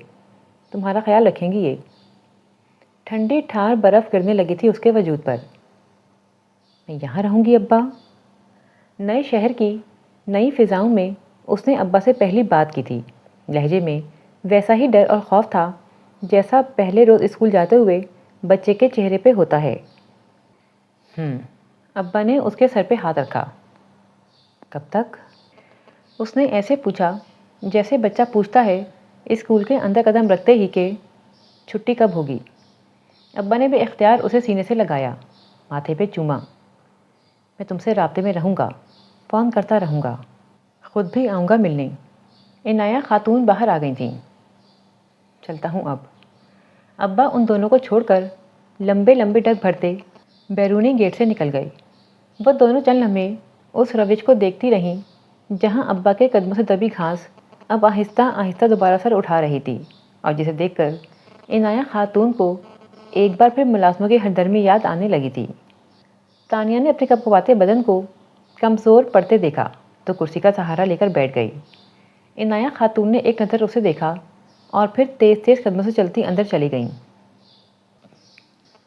تمہارا خیال رکھیں گی یہ۔ ٹھنڈی ٹھار برف گرنے لگی تھی اس کے وجود پر۔ میں یہاں رہوں گی ابا؟ نئے شہر کی نئی فضاؤں میں اس نے ابا سے پہلی بات کی تھی۔ لہجے میں ویسا ہی ڈر اور خوف تھا جیسا پہلے روز اسکول جاتے ہوئے بچے کے چہرے پہ ہوتا ہے۔ ابا نے اس کے سر پہ ہاتھ رکھا۔ کب تک؟ اس نے ایسے پوچھا جیسے بچہ پوچھتا ہے اسکول کے اندر قدم رکھتے ہی کہ چھٹی کب ہوگی۔ ابا نے بے اختیار اسے سینے سے لگایا، ماتھے پہ چوما۔ میں تم سے رابطے میں رہوں گا، فون کرتا رہوں گا، خود بھی آؤں گا ملنے۔ عنایہ خاتون باہر آ گئی تھیں۔ چلتا ہوں اب۔ ابا ان دونوں کو چھوڑ کر لمبے لمبے ڈگ بھرتے بیرونی گیٹ سے نکل گئے۔ وہ دونوں چند لمحے اس روش کو دیکھتی رہیں جہاں ابا کے قدموں سے دبی گھاس اب آہستہ آہستہ دوبارہ سر اٹھا رہی تھی، اور جسے دیکھ کر عنایہ خاتون کو ایک بار پھر ملازموں کی ہمدردی یاد آنے لگی تھی۔ تانیہ نے اپنے کپکپاتے بدن کو کمزور پڑتے دیکھا تو کرسی کا سہارا لے کر بیٹھ گئی۔ عنایہ خاتون نے ایک نظر اسے دیکھا اور پھر تیز تیز قدموں سے چلتی اندر چلی گئیں۔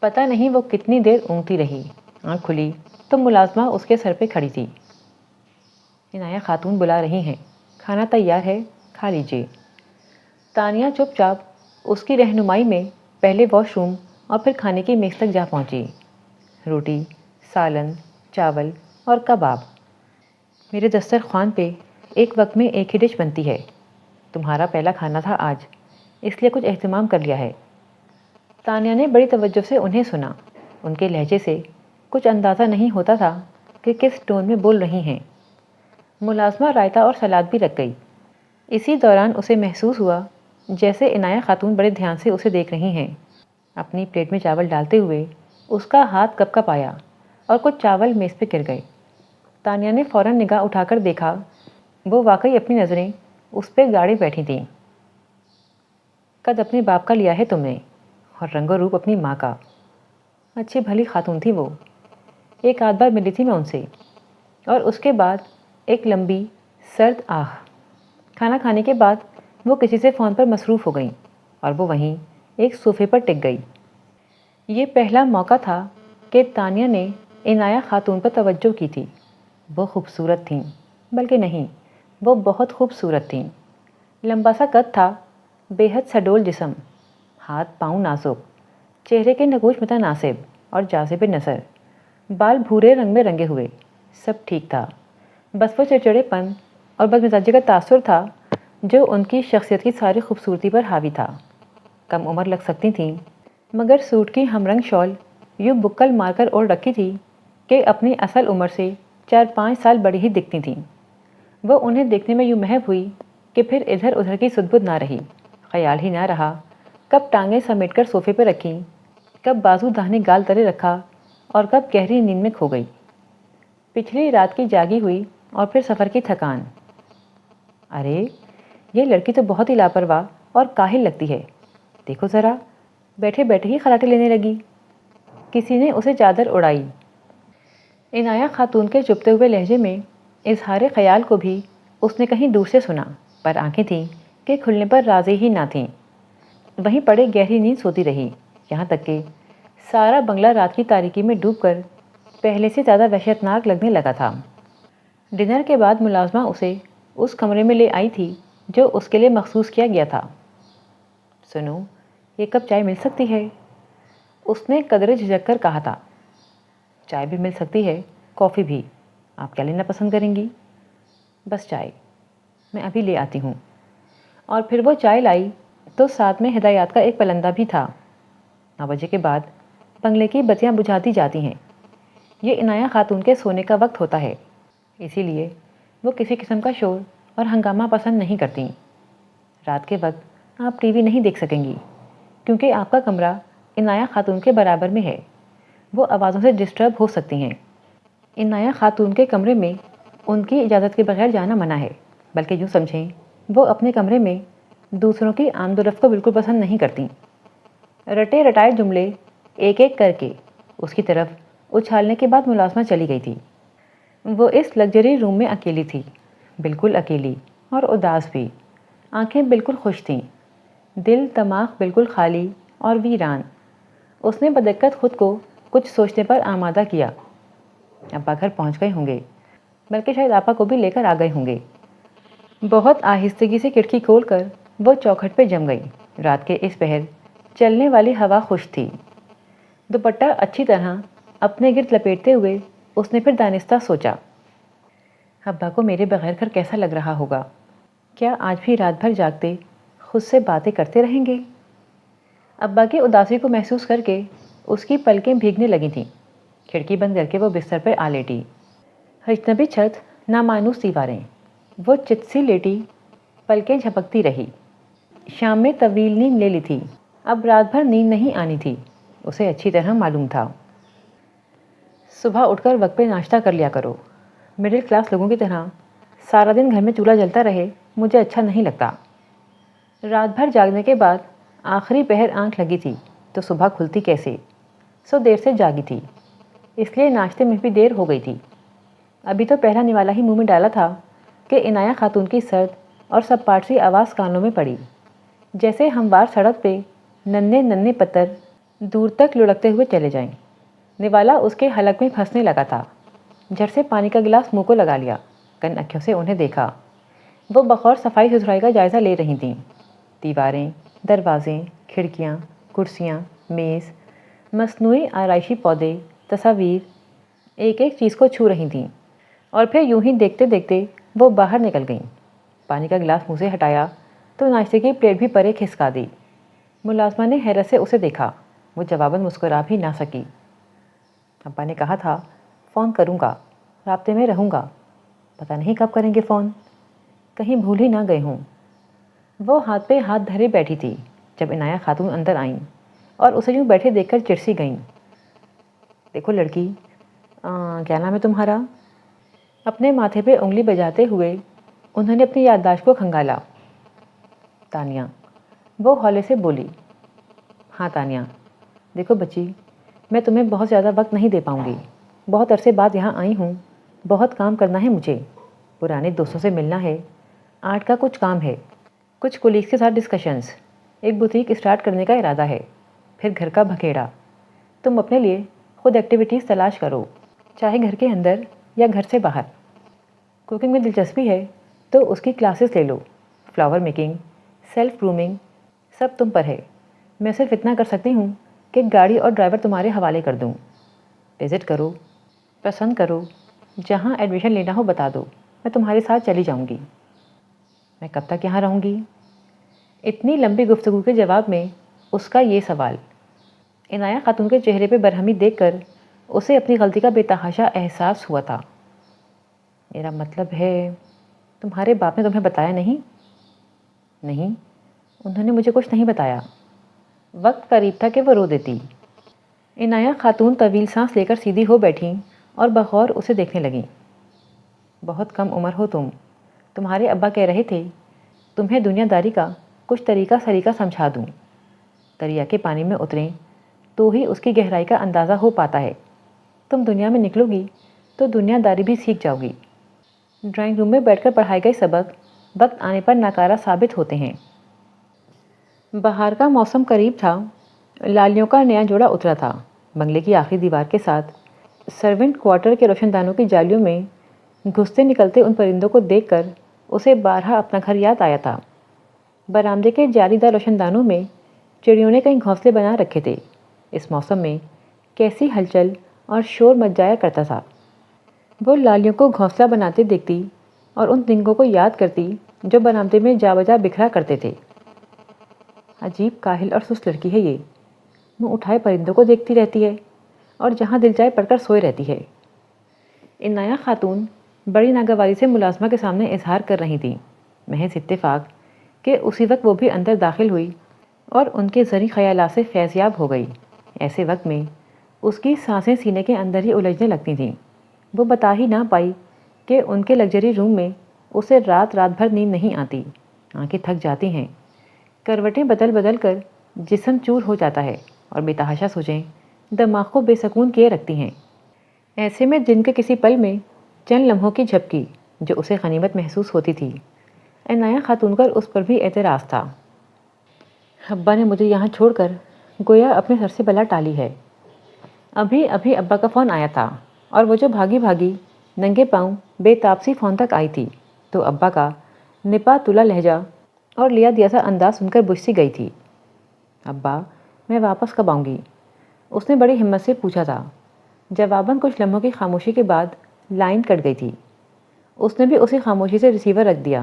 پتہ نہیں وہ کتنی دیر اونگتی رہی۔ آنکھ کھلی تو ملازمہ اس کے سر پہ کھڑی تھی۔ عنایہ خاتون بلا رہی ہیں، کھانا تیار ہے، کھا لیجیے۔ تانیہ چپ چاپ اس کی رہنمائی میں پہلے واش روم اور پھر کھانے کی میز تک جا پہنچی۔ روٹی، سالن، چاول اور کباب۔ میرے دسترخوان پہ ایک وقت میں ایک ہی ڈش بنتی ہے۔ تمہارا پہلا کھانا تھا آج، اس لیے کچھ اہتمام کر لیا ہے۔ تانیہ نے بڑی توجہ سے انہیں سنا۔ ان کے لہجے سے کچھ اندازہ نہیں ہوتا تھا کہ کس ٹون میں بول رہی ہیں۔ ملازمہ رائتہ اور سلاد بھی رکھ گئی۔ اسی دوران اسے محسوس ہوا جیسے عنایہ خاتون بڑے دھیان سے اسے دیکھ رہی ہیں۔ اپنی پلیٹ میں چاول ڈالتے ہوئے اس کا ہاتھ کپ کپ آیا اور کچھ چاول میز پہ گر گئے۔ تانیہ نے فوراً نگاہ اٹھا کر دیکھا، وہ واقعی اپنی نظریں اس پہ گاڑی بیٹھی تھیں۔ قد اپنے باپ کا لیا ہے تم نے، اور رنگ و روپ اپنی ماں کا۔ اچھی بھلی خاتون تھی وہ۔ ایک آدھ بار ملی تھی میں ان سے، اور اس کے بعد ایک لمبی سرد آہ۔ کھانا کھانے کے بعد وہ کسی سے فون پر مصروف ہو گئیں اور وہ وہیں ایک صوفے پر ٹک گئی۔ یہ پہلا موقع تھا کہ تانیہ نے عنایہ خاتون پر توجہ کی تھی۔ وہ خوبصورت تھیں، بلکہ نہیں، وہ بہت خوبصورت تھیں۔ لمبا سا قد تھا، بے حد سڈول جسم، ہاتھ پاؤں نازک، چہرے کے نگوش متناسب اور جاذب نظر، بال بھورے رنگ میں رنگے ہوئے، سب ٹھیک تھا۔ بس وہ چڑچڑے پن اور بدمزاجی کا تاثر تھا جو ان کی شخصیت کی ساری خوبصورتی پر حاوی تھا۔ کم عمر لگ سکتی تھیں، مگر سوٹ کی ہم رنگ شال یوں بکل مار کر اوڑھ رکھی تھی کہ اپنی اصل عمر سے 4-5 سال بڑی ہی دکھتی تھیں۔ وہ انہیں دیکھنے میں یوں محو ہوئی کہ پھر ادھر ادھر کی سدھ بدھ نہ رہی۔ خیال ہی نہ رہا کب ٹانگیں سمیٹ کر صوفے پہ رکھیں، کب بازو داہنے گال تلے رکھا اور کب گہری نیند میں کھو گئی۔ پچھلی رات کی جاگی ہوئی اور پھر سفر کی تھکان۔ ارے یہ لڑکی تو بہت ہی لاپرواہ اور کاہل لگتی ہے، دیکھو ذرا، بیٹھے بیٹھے ہی خراٹے لینے لگی۔ کسی نے اسے چادر اڑائی۔ عنایہ خاتون کے چپتے ہوئے لہجے میں اظہار خیال کو بھی اس نے کہیں دور سے سنا، پر آنکھیں تھیں کہ کھلنے پر راضی ہی نہ تھیں۔ وہیں پڑے گہری نیند سوتی رہی، یہاں تک کہ سارا بنگلہ رات کی تاریکی میں ڈوب کر پہلے سے زیادہ وحشتناک لگنے لگا تھا۔ ڈنر کے بعد ملازمہ اسے اس کمرے میں لے آئی تھی جو اس کے لیے مخصوص کیا گیا تھا۔ سنو، یہ کپ چائے مل سکتی ہے؟ اس نے قدرے جھجک کر کہا تھا۔ چائے بھی مل سکتی ہے، کافی بھی، آپ کیا لینا پسند کریں گی؟ بس چائے، میں ابھی لے آتی ہوں۔ اور پھر وہ چائے لائی تو ساتھ میں ہدایات کا ایک پلندہ بھی تھا۔ 9 بجے کے بعد بنگلے کی بتیاں بجھا دی جاتی ہیں، یہ عنایہ خاتون کے سونے کا وقت ہوتا ہے۔ اسی لیے وہ کسی قسم کا شور اور ہنگامہ پسند نہیں کرتیں۔ رات کے وقت آپ ٹی وی نہیں دیکھ سکیں گی کیونکہ آپ کا کمرہ عنایہ خاتون کے برابر میں ہے، وہ آوازوں سے ڈسٹرب ہو سکتی ہیں۔ عنایہ خاتون کے کمرے میں ان کی اجازت کے بغیر جانا منع ہے، بلکہ یوں سمجھیں وہ اپنے کمرے میں دوسروں کی آمد و رفت کو بالکل پسند نہیں کرتیں۔ رٹے رٹائے جملے ایک ایک کر کے اس کی طرف اچھالنے کے بعد ملازمہ چلی گئی تھی۔ وہ اس لگژری روم میں اکیلی تھی، بالکل اکیلی اور اداس بھی۔ آنکھیں بالکل خوش تھیں، دل دماغ بالکل خالی اور ویران۔ اس نے بدقت خود کو کچھ سوچنے پر آمادہ کیا۔ ابا گھر پہنچ گئے ہوں گے، بلکہ شاید آپا کو بھی لے کر آ گئے ہوں گے۔ بہت آہستگی سے کھڑکی کھول کر وہ چوکھٹ پہ جم گئی۔ رات کے اس پہر چلنے والی ہوا خوش تھی۔ دوپٹہ اچھی طرح اپنے گرد لپیٹتے ہوئے اس نے پھر دانستہ سوچا، ابا کو میرے بغیر گھر کیسا لگ رہا ہوگا؟ کیا آج بھی رات بھر جاگتے خود سے باتیں کرتے رہیں گے؟ ابا کی اداسی کو محسوس کر کے اس کی پلکیں بھیگنے لگی تھیں۔ کھڑکی بند کر کے وہ بستر پر آ لیٹی۔ اجنبی چھت، نامانوس دیواریں، وہ چت سی لیٹی، پلکیں جھپکتی رہی۔ شام میں طویل نیند لے لی تھی، اب رات بھر نیند نہیں آنی تھی، اسے اچھی طرح معلوم تھا۔ صبح اٹھ کر وقت پہ ناشتہ کر لیا کرو۔ مڈل کلاس لوگوں کی طرح سارا دن گھر میں چولہا جلتا رہے مجھے اچھا نہیں لگتا۔ رات بھر جاگنے کے بعد آخری پہر آنکھ لگی تھی تو صبح کھلتی کیسے؟ سو دیر سے جاگی تھی، اس لیے ناشتے میں بھی دیر ہو گئی تھی۔ ابھی تو پہلا نوالا ہی منہ میں ڈالا تھا کہ عنایہ خاتون کی سرد اور سپاٹ سی آواز کانوں میں پڑی، جیسے ہموار سڑک پہ ننھے ننھے پتھر دور تک لڑکتے ہوئے چلے جائیں۔ نوالا اس کے حلق میں پھنسنے لگا تھا۔ جھٹ سے پانی کا گلاس منہ کو لگا لیا، کن اکھیوں سے انہیں دیکھا۔ وہ بخور صفائی ستھرائی کا جائزہ لے رہی تھیں۔ دیواریں، دروازے، کھڑکیاں، کرسیاں، میز، مصنوعی آرائشی پودے، تصاویر، ایک ایک چیز کو چھو رہی تھیں، اور پھر یوں ہی دیکھتے دیکھتے وہ باہر نکل گئیں۔ پانی کا گلاس منہ سے ہٹایا تو ناشتے کی پلیٹ بھی پرے کھسکا دی۔ ملازمہ نے حیرت سے اسے دیکھا، وہ جواباً مسکرا بھی نہ سکی۔ ابا نے کہا تھا فون کروں گا، رابطے میں رہوں گا، پتہ نہیں کب کریں گے فون، کہیں بھول ہی نہ گئے ہوں۔ وہ ہاتھ پہ ہاتھ دھرے بیٹھی تھی جب عنایہ خاتون اندر آئیں اور اسے یوں بیٹھے دیکھ کر چرسی گئیں۔ دیکھو لڑکی، کیا نام ہے تمہارا؟ اپنے ماتھے پہ انگلی بجاتے ہوئے انہوں نے اپنی یادداشت کو کھنگالا۔ تانیہ، وہ ہولے سے بولی۔ ہاں تانیہ، دیکھو بچی، میں تمہیں بہت زیادہ وقت نہیں دے پاؤں گی، بہت عرصے بعد یہاں آئی ہوں، بہت کام کرنا ہے مجھے، پرانے دوستوں سے ملنا ہے، آرٹ کا کچھ کام ہے، کچھ کولیگز کے ساتھ ڈسکشنز، ایک بوتیک اسٹارٹ کرنے کا ارادہ ہے، پھر گھر کا بکھیڑا۔ تم اپنے لیے خود ایکٹیویٹیز تلاش کرو، چاہے گھر کے اندر یا گھر سے باہر۔ کوکنگ میں دلچسپی ہے تو اس کی کلاسز لے لو، فلاور میکنگ، سیلف گرومنگ، سب تم پر ہے۔ میں صرف اتنا کر سکتی ہوں کہ گاڑی اور ڈرائیور تمہارے حوالے کر دوں۔ وزٹ کرو، پسند کرو، جہاں ایڈمیشن لینا ہو بتا دو، میں تمہارے ساتھ چلی جاؤں گی۔ میں کب تک یہاں رہوں گی؟ اتنی لمبی گفتگو کے جواب میں اس کا یہ سوال۔ عنایہ خاتون کے چہرے پہ برہمی دیکھ کر اسے اپنی غلطی کا بے تحاشا احساس ہوا تھا۔ میرا مطلب ہے، تمہارے باپ نے تمہیں بتایا نہیں؟ نہیں، انہوں نے مجھے کچھ نہیں بتایا۔ وقت قریب تھا کہ وہ رو دیتی۔ عنایہ خاتون طویل سانس لے کر سیدھی ہو بیٹھیں اور بغور اسے دیکھنے لگیں۔ بہت کم عمر ہو تم، تمہارے ابا کہہ رہے تھے تمہیں دنیا داری کا کچھ طریقہ سلیقہ سمجھا دوں۔ دریا کے پانی میں اتریں تو ہی اس کی گہرائی کا اندازہ ہو پاتا ہے۔ تم دنیا میں نکلو گی تو دنیا داری بھی سیکھ جاؤ گی۔ ڈرائنگ روم میں بیٹھ کر پڑھائے گئے سبق وقت آنے پر ناکارہ ثابت ہوتے ہیں۔ بہار کا موسم قریب تھا، لالیوں کا نیا جوڑا اترا تھا۔ بنگلے کی آخری دیوار کے ساتھ سرونٹ کوارٹر کے روشن دانوں کی جالیوں میں گھستے نکلتے ان پرندوں کو دیکھ کر اسے بارہا اپنا گھر یاد آیا تھا۔ برآمدے کے جالی دار روشن دانوں میں چڑیوں نے کئی گھونسلے بنا رکھے تھے۔ اس موسم میں کیسی ہلچل اور شور مچ جایا کرتا تھا۔ وہ لالیوں کو گھونسلہ بناتے دیکھتی اور ان دنگوں کو یاد کرتی جو برآمدے میں جا بجا بکھرا کرتے تھے۔ عجیب کاہل اور سست لڑکی ہے یہ، منہ اٹھائے پرندوں کو دیکھتی رہتی ہے اور جہاں دل چاہے پڑھ کر سوئے رہتی ہے۔ عنایہ خاتون بڑی ناگواری سے ملازمہ کے سامنے اظہار کر رہی تھیں۔ محض اتفاق کہ اسی وقت وہ بھی اندر داخل ہوئی اور ان کے زرعی خیالات سے فیضیاب ہو گئی۔ ایسے وقت میں اس کی سانسیں سینے کے اندر ہی الجھنے لگتی تھیں۔ وہ بتا ہی نہ پائی کہ ان کے لگژری روم میں اسے رات بھر نیند نہیں آتی، آنکھیں تھک جاتی ہیں، کروٹیں بدل بدل کر جسم چور ہو جاتا ہے اور بے تحاشا سوچیں دماغ کو بے سکون کیے رکھتی ہیں۔ ایسے میں دن کے کسی پل میں چند لمحوں کی جھپکی جو اسے غنیمت محسوس ہوتی تھی، عنایہ خاتون کا اس پر بھی اعتراض تھا۔ ابا نے مجھے یہاں چھوڑ کر گویا اپنے سر سے بلا ٹالی ہے۔ ابھی ابا کا فون آیا تھا اور وہ جو بھاگی بھاگی ننگے پاؤں بے تاب سی فون تک آئی تھی تو ابا کا نپا تلا لہجہ اور لیا دیا سا انداز سن کر بجھ سی گئی تھی۔ ابا میں واپس کب آؤں گی؟ اس نے بڑی ہمت سے پوچھا تھا۔ جواباً کچھ لمحوں کی خاموشی کے بعد لائن کٹ گئی تھی۔ اس نے بھی اسی خاموشی سے ریسیور رکھ دیا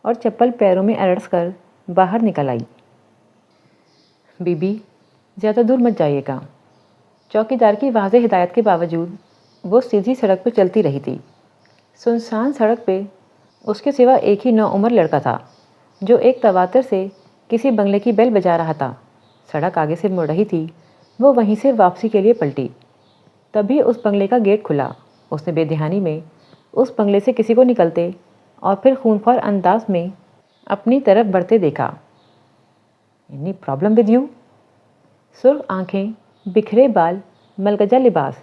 اور چپل پیروں میں ارڑس کر باہر نکل آئی۔ بی بی زیادہ دور مت جائیے گا۔ چوکیدار کی واضح ہدایت کے باوجود وہ سیدھی سڑک پہ چلتی رہی تھی۔ سنسان سڑک پہ اس کے سوا ایک ہی نوعمر لڑکا تھا جو ایک تواتر سے کسی بنگلے کی بیل بجا رہا تھا۔ سڑک آگے سے مڑ رہی تھی، وہ وہیں سے واپسی کے لیے پلٹی۔ تبھی اس بنگلے کا گیٹ کھلا۔ اس نے بے دھیانی میں اس بنگلے سے کسی کو نکلتے اور پھر خونخوار انداز میں اپنی طرف بڑھتے دیکھا۔ "Any problem with you?" سرخ آنکھیں، بکھرے بال، ملگجہ لباس،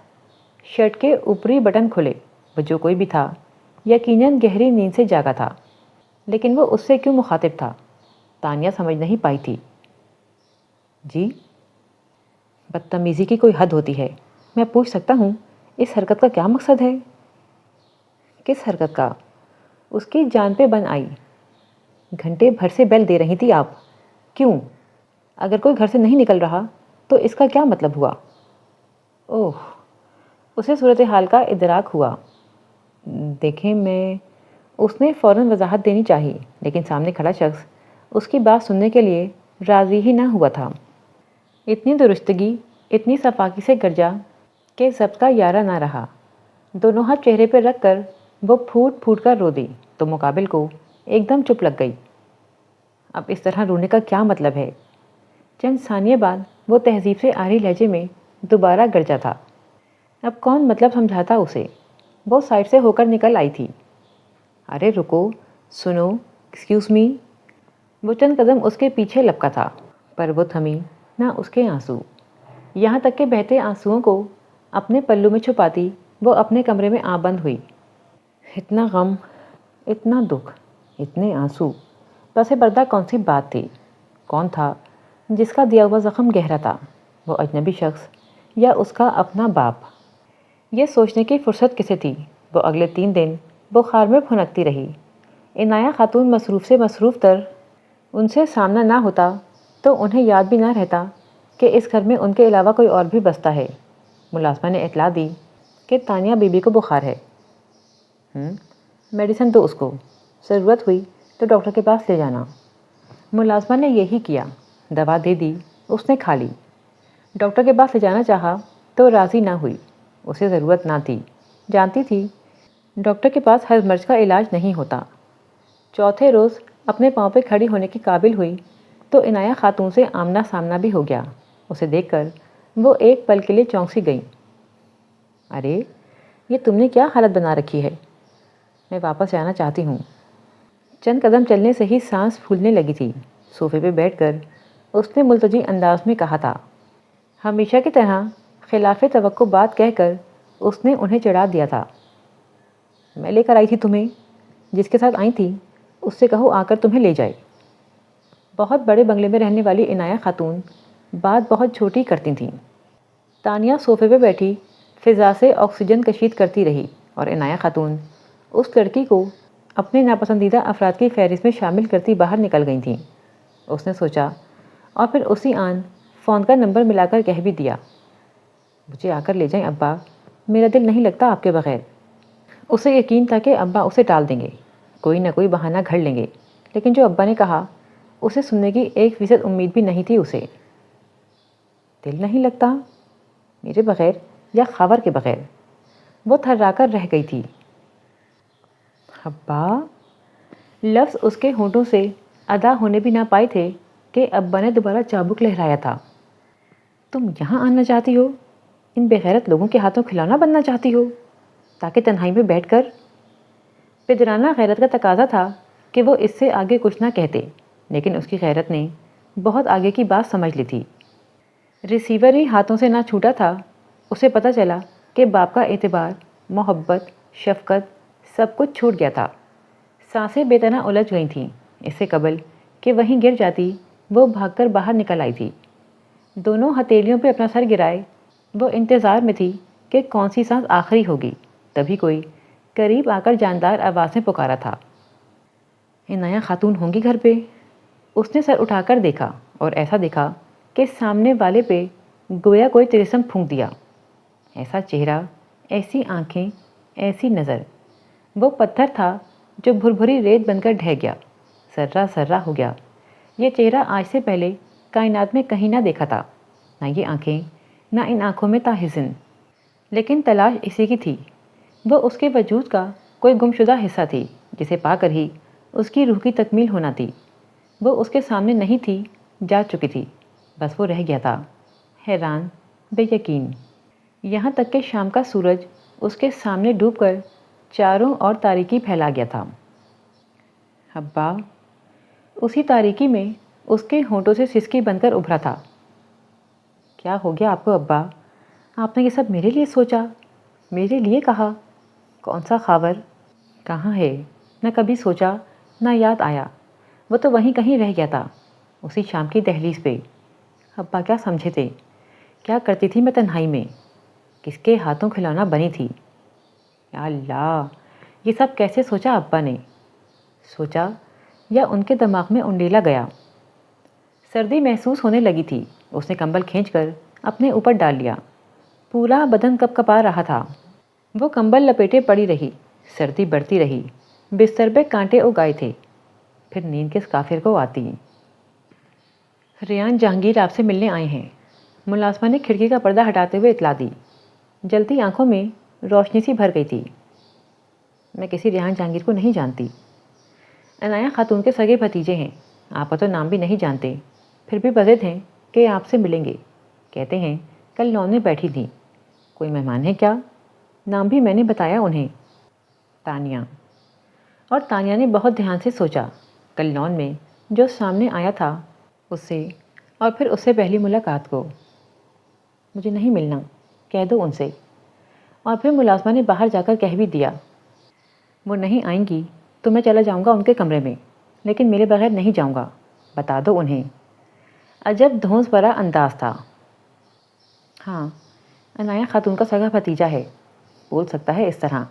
شرٹ کے اوپری بٹن کھلے۔ وہ جو کوئی بھی تھا یقیناً گہری نیند سے جاگا تھا، لیکن وہ اس سے کیوں مخاطب تھا تانیہ سمجھ نہیں پائی تھی۔ جی؟ بدتمیزی کی کوئی حد ہوتی ہے۔ میں پوچھ سکتا ہوں اس حرکت کا کیا مقصد ہے؟ کس حرکت کا؟ اس کی جان پہ بن آئی۔ گھنٹے بھر سے بیل دے رہی تھی آپ، کیوں؟ اگر کوئی گھر سے نہیں نکل رہا تو اس کا کیا مطلب ہوا؟ اوہ، اسے صورتحال کا ادراک ہوا۔ دیکھیں اس نے فوراً وضاحت دینی چاہی، لیکن سامنے کھڑا شخص اس کی بات سننے کے لیے راضی ہی نہ ہوا تھا۔ اتنی درستگی اتنی صفاکی سے گرجا کہ ضبط کا یارہ نہ رہا۔ دونوں ہاتھ چہرے پہ رکھ کر وہ پھوٹ پھوٹ کر رو دی تو مقابل کو ایک دم چپ لگ گئی۔ اب اس طرح رونے کا کیا مطلب ہے؟ چند ثانیے بعد وہ تہذیب سے آری لہجے میں دوبارہ گرجا تھا۔ اب کون مطلب سمجھاتا اسے؟ وہ سائڈ سے ہو کر نکل آئی تھی۔ ارے رکو، سنو، ایکسکیوز می۔ وہ چند قدم اس کے پیچھے لپکا تھا، پر وہ تھمی نہ اس کے آنسو۔ یہاں تک کہ بہتے آنسوؤں کو اپنے پلو میں چھپاتی وہ اپنے کمرے میں آ بند ہوئی۔ اتنا غم، اتنا دکھ، اتنے آنسو، پس پردہ کون سی بات تھی؟ کون تھا جس کا دیا ہوا زخم گہرا تھا؟ وہ اجنبی شخص یا اس کا اپنا باپ؟ یہ سوچنے کی فرصت کسے تھی؟ وہ اگلے 3 دن بخار میں پھنکتی رہی۔ عنایہ خاتون مصروف سے مصروف تر، ان سے سامنا نہ ہوتا تو انہیں یاد بھی نہ رہتا کہ اس گھر میں ان کے علاوہ کوئی اور بھی بستا ہے۔ ملازمہ نے اطلاع دی کہ تانیہ بی بی کو بخار ہے۔ میڈیسن دو اس کو، ضرورت ہوئی تو ڈاکٹر کے پاس لے جانا۔ ملازمہ نے یہی کیا، دوا دے دی، اس نے کھا لی۔ ڈاکٹر کے پاس لے جانا چاہا تو راضی نہ ہوئی، اسے ضرورت نہ تھی، جانتی تھی ڈاکٹر کے پاس ہر مرض کا علاج نہیں ہوتا۔ چوتھے روز اپنے پاؤں پہ کھڑی ہونے کی قابل ہوئی تو عنایہ خاتون سے آمنا سامنا بھی ہو گیا۔ اسے دیکھ کر وہ ایک پل کے لیے چونک سی گئی۔ ارے یہ تم نے کیا حالت بنا رکھی ہے؟ میں واپس جانا چاہتی ہوں۔ چند قدم چلنے سے ہی سانس پھولنے لگی تھی۔ صوفے پہ بیٹھ کر اس نے ملتجی انداز میں کہا تھا۔ ہمیشہ کی طرح خلاف توقع بات کہہ کر اس نے انہیں چڑھا دیا تھا۔ میں لے کر آئی تھی تمہیں، جس کے ساتھ آئی تھی اس سے کہو آ کر تمہیں لے جائے۔ بہت بڑے بنگلے میں رہنے والی عنایہ خاتون بات بہت چھوٹی کرتی تھیں۔ تانیہ صوفے پہ بیٹھی فضا سے آکسیجن کشید کرتی رہی اور عنایہ خاتون اس لڑکی کو اپنے ناپسندیدہ افراد کی فہرست میں شامل کرتی باہر نکل گئی تھیں۔ اس نے سوچا اور پھر اسی آن فون کا نمبر ملا کر کہہ بھی دیا، مجھے آ کر لے جائیں ابا، میرا دل نہیں لگتا آپ کے بغیر۔ اسے یقین تھا کہ ابا اسے ٹال دیں گے، کوئی نہ کوئی بہانہ گھڑ لیں گے، لیکن جو ابا نے کہا اسے سننے کی 1% امید بھی نہیں تھی اسے۔ دل نہیں لگتا میرے بغیر یا خاور کے بغیر؟ وہ تھرا کر رہ گئی تھی۔ ابا! لفظ اس کے ہونٹوں سے ادا ہونے بھی نہ پائے تھے کہ ابا نے دوبارہ چابک لہرایا تھا۔ تم یہاں آنا چاہتی ہو؟ ان بے غیرت لوگوں کے ہاتھوں کھلونا بننا چاہتی ہو تاکہ تنہائی میں بیٹھ کر؟ پدرانہ غیرت کا تقاضا تھا کہ وہ اس سے آگے کچھ نہ کہتے، لیکن اس کی غیرت نے بہت آگے کی بات سمجھ لی تھی۔ ریسیور ہی ہاتھوں سے نہ چھوٹا تھا، اسے پتہ چلا کہ باپ کا اعتبار، محبت، شفقت سب کچھ چھوٹ گیا تھا۔ سانسیں بے تنہا الجھ گئی تھیں۔ اس سے قبل کہ وہیں گر جاتی، وہ بھاگ کر باہر نکل آئی تھی۔ دونوں ہتھیلیوں پہ اپنا سر گرائے وہ انتظار میں تھی کہ کون سی سانس آخری ہوگی۔ تبھی کوئی قریب آ کر جاندار آواز میں پکارا تھا، عنایہ خاتون ہوں گی گھر پہ؟ اس نے سر اٹھا کر دیکھا اور ایسا دیکھا کہ سامنے والے پہ گویا کوئی طلسم پھونک دیا۔ ایسا چہرہ، ایسی آنکھیں، ایسی نظر۔ وہ پتھر تھا جو بھربھری ریت بن کر ڈھہ گیا، سرا سرا ہو گیا۔ یہ چہرہ آج سے پہلے کائنات میں کہیں نہ دیکھا تھا، نہ یہ آنکھیں، نہ ان آنکھوں میں تاحزن۔ لیکن تلاش اسی کی تھی۔ وہ اس کے وجود کا کوئی گمشدہ حصہ تھی جسے پا کر ہی اس کی روح کی تکمیل ہونا تھی۔ وہ اس کے سامنے نہیں تھی، جا چکی تھی، بس وہ رہ گیا تھا، حیران، بے یقین۔ یہاں تک کہ شام کا سورج اس کے سامنے ڈوب کر چاروں اور تاریکی پھیلا گیا تھا۔ ابا! اسی تاریکی میں اس کے ہونٹوں سے سسکی بن کر ابھرا تھا، کیا ہو گیا آپ کو ابا؟ آپ نے یہ سب میرے لیے سوچا، میرے لیے کہا؟ کون سا خاور؟ کہاں ہے؟ نہ کبھی سوچا، نہ یاد آیا۔ وہ تو وہیں کہیں رہ گیا تھا، اسی شام کی دہلیز پہ۔ ابا کیا سمجھے تھے؟ کیا کرتی تھی میں تنہائی میں؟ کس کے ہاتھوں کھلونا بنی تھی؟ یا اللہ! یہ سب کیسے سوچا ابا نے؟ سوچا یا ان کے دماغ میں انڈیلا گیا؟ سردی محسوس ہونے لگی تھی۔ اس نے کمبل کھینچ کر اپنے اوپر ڈال لیا۔ پورا بدن کپ کپا رہا تھا۔ وہ کمبل لپیٹے پڑی رہی، سردی بڑھتی رہی، بستر پہ کانٹے اگائے تھے۔ پھر نیند کس کافر کو آتی؟ ریان جہانگیر آپ سے ملنے آئے ہیں، ملازمہ نے کھڑکی کا پردہ ہٹاتے ہوئے اطلاع دی۔ جلتی آنکھوں میں روشنی سی بھر گئی تھی۔ میں کسی ریان جہانگیر کو نہیں جانتی۔ عنایہ خاتون کے سگے بھتیجے ہیں، آپ کا تو نام بھی نہیں جانتے، پھر بھی بضد ہیں کہ آپ سے ملیں گے۔ کہتے ہیں کل لان میں بیٹھی تھیں، کوئی مہمان ہے کیا؟ نام بھی میں نے بتایا انہیں، تانیہ۔ اور تانیہ نے بہت دھیان سے سوچا، کل لان میں جو سامنے آیا تھا اس سے، اور پھر اس سے پہلی ملاقات کو۔ مجھے نہیں ملنا، کہہ دو ان سے۔ اور پھر ملازمہ نے باہر جا کر کہہ بھی دیا، وہ نہیں آئیں گی تو میں چلا جاؤں گا ان کے کمرے میں، لیکن میرے بغیر نہیں جاؤں گا، بتا دو انہیں۔ عجب دھونس بھرا انداز تھا۔ ہاں، عنایہ خاتون کا سگا بھتیجا ہے، بول سکتا ہے اس طرح۔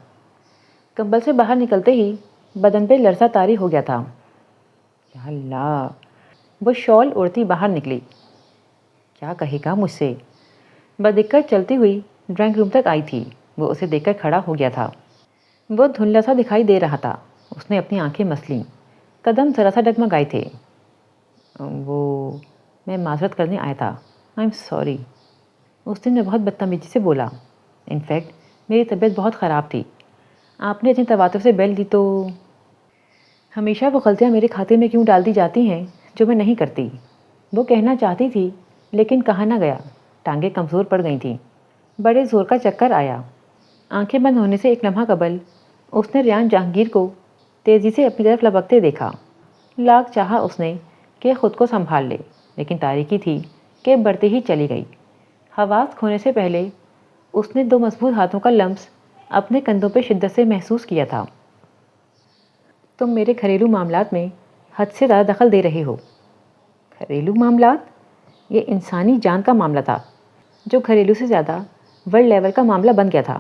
کمبل سے باہر نکلتے ہی بدن پہ لرزہ طاری ہو گیا تھا۔ یا اللہ! وہ شال اڑتی باہر نکلی۔ کیا کہے گا مجھ سے؟ بدقت چلتی ہوئی ڈرائنگ روم تک آئی تھی۔ وہ اسے دیکھ کر کھڑا ہو گیا تھا۔ وہ دھندلا سا دکھائی دے رہا تھا۔ اس نے اپنی آنکھیں مس لیں، قدم ذرا سا ڈگمگائے تھے۔ میں معذرت کرنے آیا تھا، آئی ایم سوری۔ اس دن میں بہت بدتمیزی سے بولا، انفیکٹ میری طبیعت بہت خراب تھی، آپ نے اتنی تواتر سے بیل دی تو۔ ہمیشہ وہ غلطیاں میرے کھاتے میں کیوں ڈال دی جاتی ہیں جو میں نہیں کرتی؟ وہ کہنا چاہتی تھی لیکن کہا نہ گیا، ٹانگیں کمزور پڑ گئی تھیں، بڑے زور کا چکر آیا۔ آنکھیں بند ہونے سے ایک لمحہ قبل اس نے ریان جہانگیر کو تیزی سے اپنی طرف لپکتے دیکھا۔ لاکھ چاہا اس نے کہ خود کو سنبھال لے، لیکن تاریکی تھی کہ بڑھتی ہی چلی گئی۔ حواس کھونے سے پہلے اس نے دو مضبوط ہاتھوں کا لمس اپنے کندھوں پہ شدت سے محسوس کیا تھا۔ تم میرے گھریلو معاملات میں حد سے زیادہ دخل دے رہے ہو۔ گھریلو معاملات؟ یہ انسانی جان کا معاملہ تھا جو گھریلو سے زیادہ ورلڈ لیول کا معاملہ بن گیا تھا۔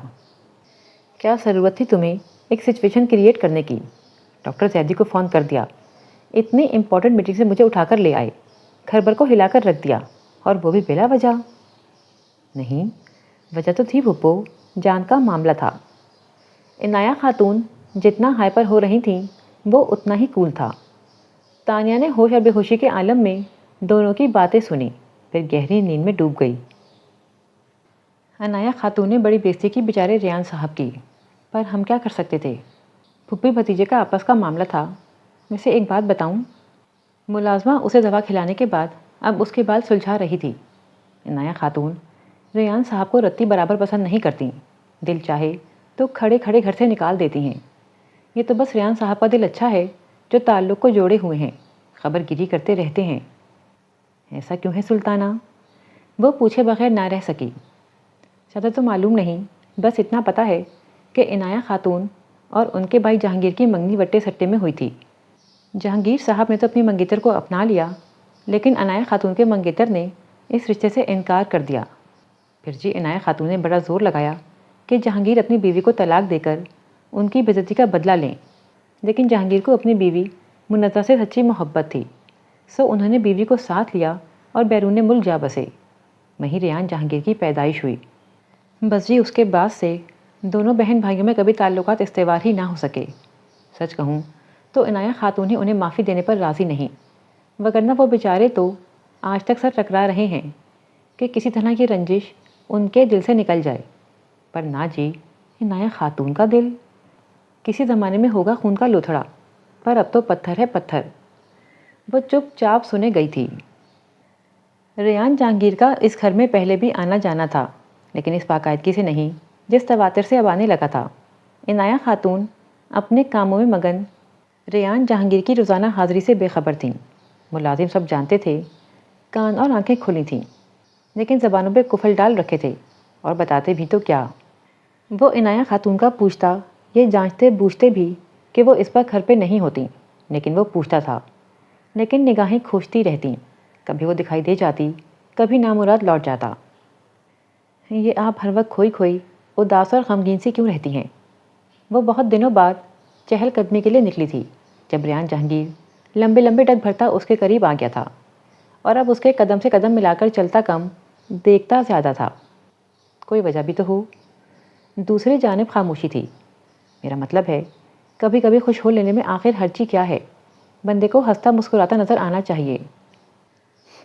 کیا ضرورت تھی تمہیں ایک سچویشن کریٹ کرنے کی؟ ڈاکٹر زیدی کو فون کر دیا، اتنی امپورٹنٹ میٹنگ سے مجھے اٹھا کر لے آئے، گھر بھر کو ہلا کر رکھ دیا، اور وہ بھی بلا وجہ۔ نہیں، وجہ تو تھی پھپھو، جان کا معاملہ تھا۔ عنایہ خاتون جتنا ہائپر ہو رہی تھیں وہ اتنا ہی کول تھا۔ تانیہ نے ہوش اور بے ہوشی کے عالم میں دونوں کی باتیں سنی، پھر گہری نیند میں ڈوب گئی۔ عنایہ خاتون نے بڑی بےزتی کی بیچارے ریان صاحب کی، پر ہم کیا کر سکتے تھے؟ پھپھی بھتیجے کا آپس کا معاملہ تھا۔ ویسے ایک بات بتاؤں، ملازمہ اسے دوا کھلانے کے بعد اب اس کے بال سلجھا رہی تھی۔ عنایہ خاتون ریان صاحب کو رتی برابر پسند نہیں کرتی، دل چاہے تو کھڑے کھڑے گھر سے نکال دیتی ہیں۔ یہ تو بس ریان صاحب کا دل اچھا ہے جو تعلق کو جوڑے ہوئے ہیں، خبر گیری کرتے رہتے ہیں۔ ایسا کیوں ہے سلطانہ؟ وہ پوچھے بغیر نہ رہ سکی۔ زیادہ تو معلوم نہیں، بس اتنا پتہ ہے کہ عنایہ خاتون اور ان کے بھائی جہانگیر کی منگنی وٹے سٹے میں ہوئی تھی۔ جہانگیر صاحب نے تو اپنی منگیتر کو اپنا لیا، لیکن عنایہ خاتون کے منگیتر نے اس رشتے سے انکار کر دیا۔ پھر جی عنایہ خاتون نے بڑا زور لگایا کہ جہانگیر اپنی بیوی کو طلاق دے کر ان کی بے عزتی کا بدلہ لیں، لیکن جہانگیر کو اپنی بیوی منزہ سے سچی محبت تھی، سو انہوں نے بیوی کو ساتھ لیا اور بیرون ملک جا بسے۔ وہیں ریان جہانگیر کی پیدائش ہوئی۔ بس جی اس کے بعد سے دونوں بہن بھائیوں میں کبھی تعلقات استوار ہی نہ ہو سکے۔ سچ کہوں تو عنایہ خاتون ہی انہیں معافی دینے پر راضی نہیں، وگرنہ وہ بیچارے تو آج تک سر ٹکرا رہے ہیں کہ کسی طرح کی رنجش ان کے دل سے نکل جائے۔ پر نہ جی، عنایہ خاتون کا دل کسی زمانے میں ہوگا خون کا لوتھڑا، پر اب تو پتھر ہے پتھر۔ وہ چپ چاپ سنے گئی تھی۔ ریان جہانگیر کا اس گھر میں پہلے بھی آنا جانا تھا، لیکن اس باقاعدگی سے نہیں جس تواتر سے اب آنے لگا تھا۔ عنایہ خاتون اپنے کاموں میں مگن ریان جہانگیر کی روزانہ حاضری سے بے خبر تھیں۔ ملازم سب جانتے تھے، کان اور آنکھیں کھلی تھیں، لیکن زبانوں پہ قفل ڈال رکھے تھے، اور بتاتے بھی تو کیا۔ وہ عنایہ خاتون کا پوچھتا، یہ جانچتے بوجھتے بھی کہ وہ اس وقت گھر پہ نہیں ہوتی، لیکن وہ پوچھتا تھا۔ لیکن نگاہیں کھوجتی رہتیں، کبھی وہ دکھائی دے جاتی، کبھی نامراد لوٹ جاتا۔ یہ آپ ہر وقت کھوئی کھوئی اداس اور غمگین سی کیوں رہتی ہیں؟ وہ بہت دنوں بعد چہل قدمی کے لیے نکلی تھی، جب ریان جہانگیر لمبے لمبے ڈگ بھرتا اس کے قریب آ گیا تھا، اور اب اس کے قدم سے قدم ملا کر چلتا کم دیکھتا زیادہ تھا۔ کوئی وجہ بھی تو ہو۔ دوسری جانب خاموشی تھی۔ میرا مطلب ہے کبھی کبھی خوش ہو لینے میں آخر حرجی کیا ہے؟ بندے کو ہنستا مسکراتا نظر آنا چاہیے۔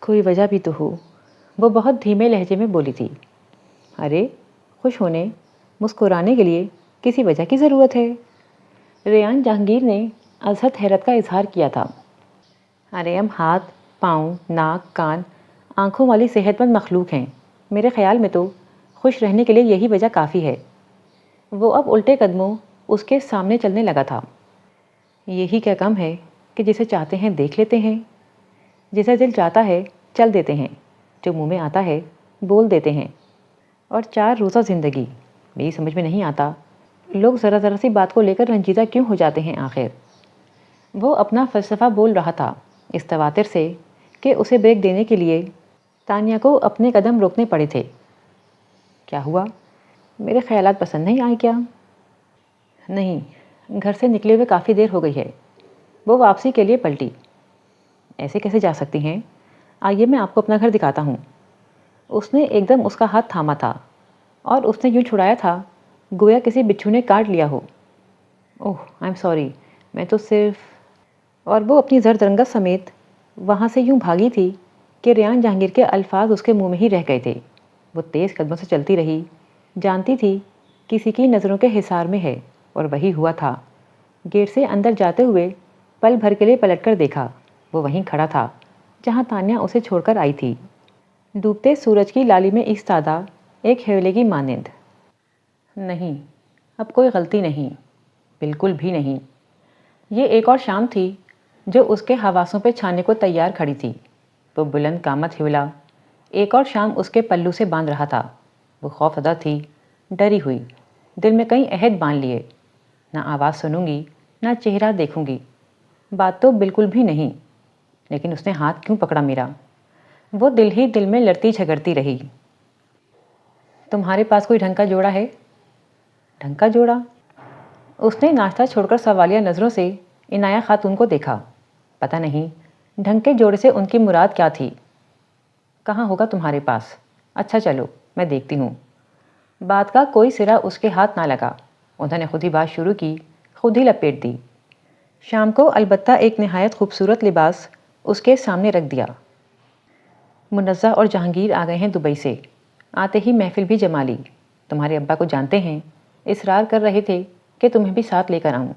کوئی وجہ بھی تو ہو، وہ بہت دھیمے لہجے میں بولی تھی۔ ارے خوش ہونے مسکرانے کے لیے کسی وجہ کی ضرورت ہے؟ ریان جہانگیر نے ازحد حیرت کا اظہار کیا تھا۔ ارے ہم ہاتھ، پاؤں، ناک، کان، آنکھوں والی صحت مند مخلوق ہیں، میرے خیال میں تو خوش رہنے کے لیے یہی وجہ کافی ہے۔ وہ اب الٹے قدموں اس کے سامنے چلنے لگا تھا۔ یہی کیا کم ہے کہ جسے چاہتے ہیں دیکھ لیتے ہیں، جسے دل چاہتا ہے چل دیتے ہیں، جو منہ میں آتا ہے بول دیتے ہیں۔ اور 4 روزہ زندگی، میری سمجھ میں نہیں آتا لوگ ذرا ذرا سی بات کو لے کر رنجیدہ کیوں ہو جاتے ہیں آخر۔ وہ اپنا فلسفہ بول رہا تھا اس تواتر سے کہ اسے بریک دینے کے لیے تانیہ کو اپنے قدم روکنے پڑے تھے۔ کیا ہوا؟ میرے خیالات پسند نہیں آئے کیا؟ نہیں، گھر سے نکلے ہوئے کافی دیر ہو گئی ہے۔ وہ واپسی کے لیے پلٹی۔ ایسے کیسے جا سکتی ہیں؟ آئیے میں آپ کو اپنا گھر دکھاتا ہوں۔ اس نے ایک دم اس کا ہاتھ تھاما تھا، اور اس نے یوں چھڑایا تھا گویا کسی بچھو نے کاٹ لیا ہو۔ اوہ آئی ایم سوری، میں تو صرف… اور وہ اپنی زرد رنگت سمیت وہاں سے یوں بھاگی تھی کہ ریان جہانگیر کے الفاظ اس کے منہ میں ہی رہ گئے تھے۔ وہ تیز قدموں سے چلتی رہی، جانتی تھی کسی کی نظروں کے حصار میں ہے، اور وہی ہوا تھا۔ گیٹ سے اندر جاتے ہوئے پل بھر کے لیے پلٹ کر دیکھا، وہ وہیں کھڑا تھا جہاں تانیہ اسے چھوڑ کر آئی تھی، ڈوبتے سورج کی لالی میں ایستادہ ایک حیولے کی مانند۔ نہیں، اب کوئی غلطی نہیں، بالکل بھی نہیں۔ یہ ایک اور شام تھی جو اس کے حواسوں پہ چھانے کو تیار کھڑی تھی۔ وہ بلند قامت حیولا ایک اور شام اس کے پلو سے باندھ رہا تھا۔ وہ خوف زدہ تھی، ڈری ہوئی، دل میں کئی عہد باندھ لیے، نہ آواز سنوں گی، نہ چہرہ دیکھوں گی، بات تو بالکل بھی نہیں۔ لیکن اس نے ہاتھ کیوں پکڑا میرا؟ وہ دل ہی دل میں لڑتی جھگڑتی رہی۔ تمہارے پاس کوئی ڈھنگ کا جوڑا ہے؟ ڈھنگ کا جوڑا؟ اس نے ناشتہ چھوڑ کر سوالیہ نظروں سے عنایہ خاتون کو دیکھا۔ پتہ نہیں ڈھنگ کے جوڑے سے ان کی مراد کیا تھی۔ کہاں ہوگا تمہارے پاس؟ اچھا چلو میں دیکھتی ہوں۔ بات کا کوئی سرا اس کے ہاتھ نہ لگا، انہوں نے خود ہی بات شروع کی، خود ہی لپیٹ دی۔ شام کو البتہ ایک نہایت خوبصورت لباس اس کے سامنے رکھ دیا۔ منزہ اور جہانگیر آ گئے ہیں دبئی سے، آتے ہی محفل بھی جما لی۔ تمہارے ابا کو جانتے ہیں، اصرار کر رہے تھے کہ تمہیں بھی ساتھ لے کر آؤں۔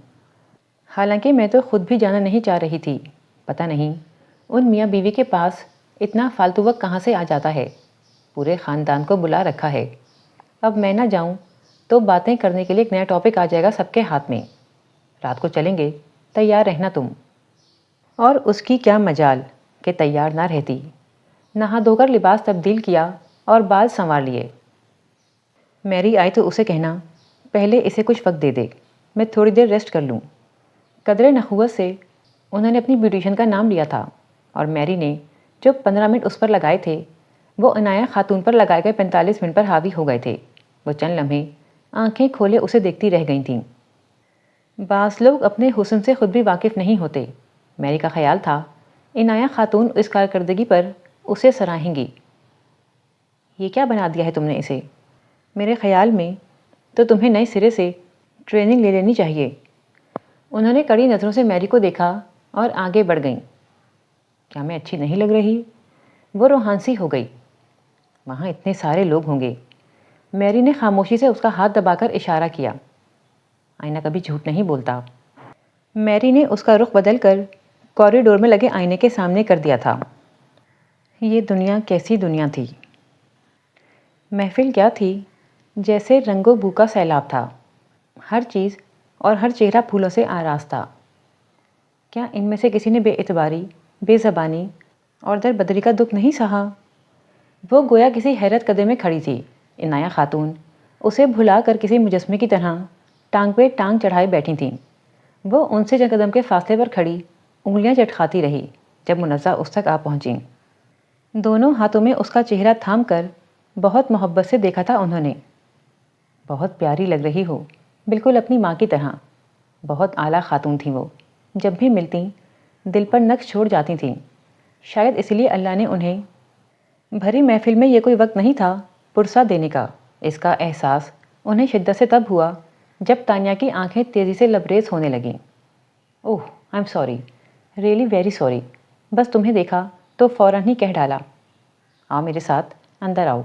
حالانکہ میں تو خود بھی جانا نہیں چاہ رہی تھی. پتہ نہیں ان میاں بیوی کے پاس اتنا فالتو وقت کہاں سے آ جاتا ہے. پورے خاندان کو بلا رکھا ہے. اب میں نہ جاؤں تو باتیں کرنے کے لیے ایک نیا ٹاپک آ جائے گا سب کے ہاتھ میں. رات کو چلیں گے, تیار رہنا تم. اور اس کی کیا مجال کہ تیار نہ رہتی. نہا دھو کر لباس تبدیل کیا اور بال سنوار لیے. میری آئی تو اسے کہنا, پہلے اسے کچھ وقت دے دے, میں تھوڑی دیر ریسٹ کر لوں. قدرے نخوت سے انہوں نے اپنی بیوٹیشین کا نام لیا تھا, اور میری نے جو 15 منٹ اس پر لگائے تھے وہ عنایہ خاتون پر لگائے گئے 45 منٹ پر حاوی ہو گئے تھے. وہ چند لمحے آنکھیں کھولے اسے دیکھتی رہ گئی تھیں. بعض لوگ اپنے حسن سے خود بھی واقف نہیں ہوتے. میری کا خیال تھا عنایہ خاتون اس کارکردگی پر اسے سراہیں گی. یہ کیا بنا دیا ہے تم نے اسے؟ میرے خیال میں تو تمہیں نئے سرے سے ٹریننگ لے لینی چاہیے. انہوں نے کڑی نظروں سے میری کو دیکھا اور آگے بڑھ گئیں. کیا میں اچھی نہیں لگ رہی؟ وہ روحانسی ہو گئی. وہاں اتنے سارے لوگ ہوں گے. میری نے خاموشی سے اس کا ہاتھ دبا کر اشارہ کیا. آئینہ کبھی جھوٹ نہیں بولتا. میری نے اس کا رخ بدل کر کوریڈور میں لگے آئینے کے سامنے کر دیا تھا. یہ دنیا کیسی دنیا تھی. محفل کیا تھی, جیسے رنگ و بو کا سیلاب تھا. ہر چیز اور ہر چہرہ پھولوں سے آراز تھا. کیا ان میں سے کسی نے بے اعتباری, بے زبانی اور در بدری کا دکھ نہیں سہا؟ وہ گویا کسی حیرت قدے میں کھڑی تھی. عنایہ خاتون اسے بھلا کر کسی مجسمے کی طرح ٹانگ پہ ٹانگ چڑھائے بیٹھی تھیں. وہ ان سے چند قدم کے فاصلے پر کھڑی انگلیاں چٹکھاتی رہی جب منزہ اس تک آ پہنچیں. دونوں ہاتھوں میں اس کا چہرہ تھام کر بہت محبت سے دیکھا تھا انہوں نے. بہت پیاری لگ رہی ہو, بالکل اپنی ماں کی طرح. بہت اعلیٰ خاتون تھیں وہ. جب بھی ملتیں دل پر نقش چھوڑ جاتی تھیں. شاید اس لیے اللہ نے انہیں بھری محفل میں یہ کوئی وقت نہیں تھا پرسہ دینے کا. اس کا احساس انہیں شدت سے تب ہوا جب تانیہ کی آنکھیں تیزی سے لبریز ہونے لگیں. Oh, I am sorry, really very sorry. بس تمہیں دیکھا تو فوراً ہی کہہ ڈالا. آؤ میرے ساتھ, اندر آؤ.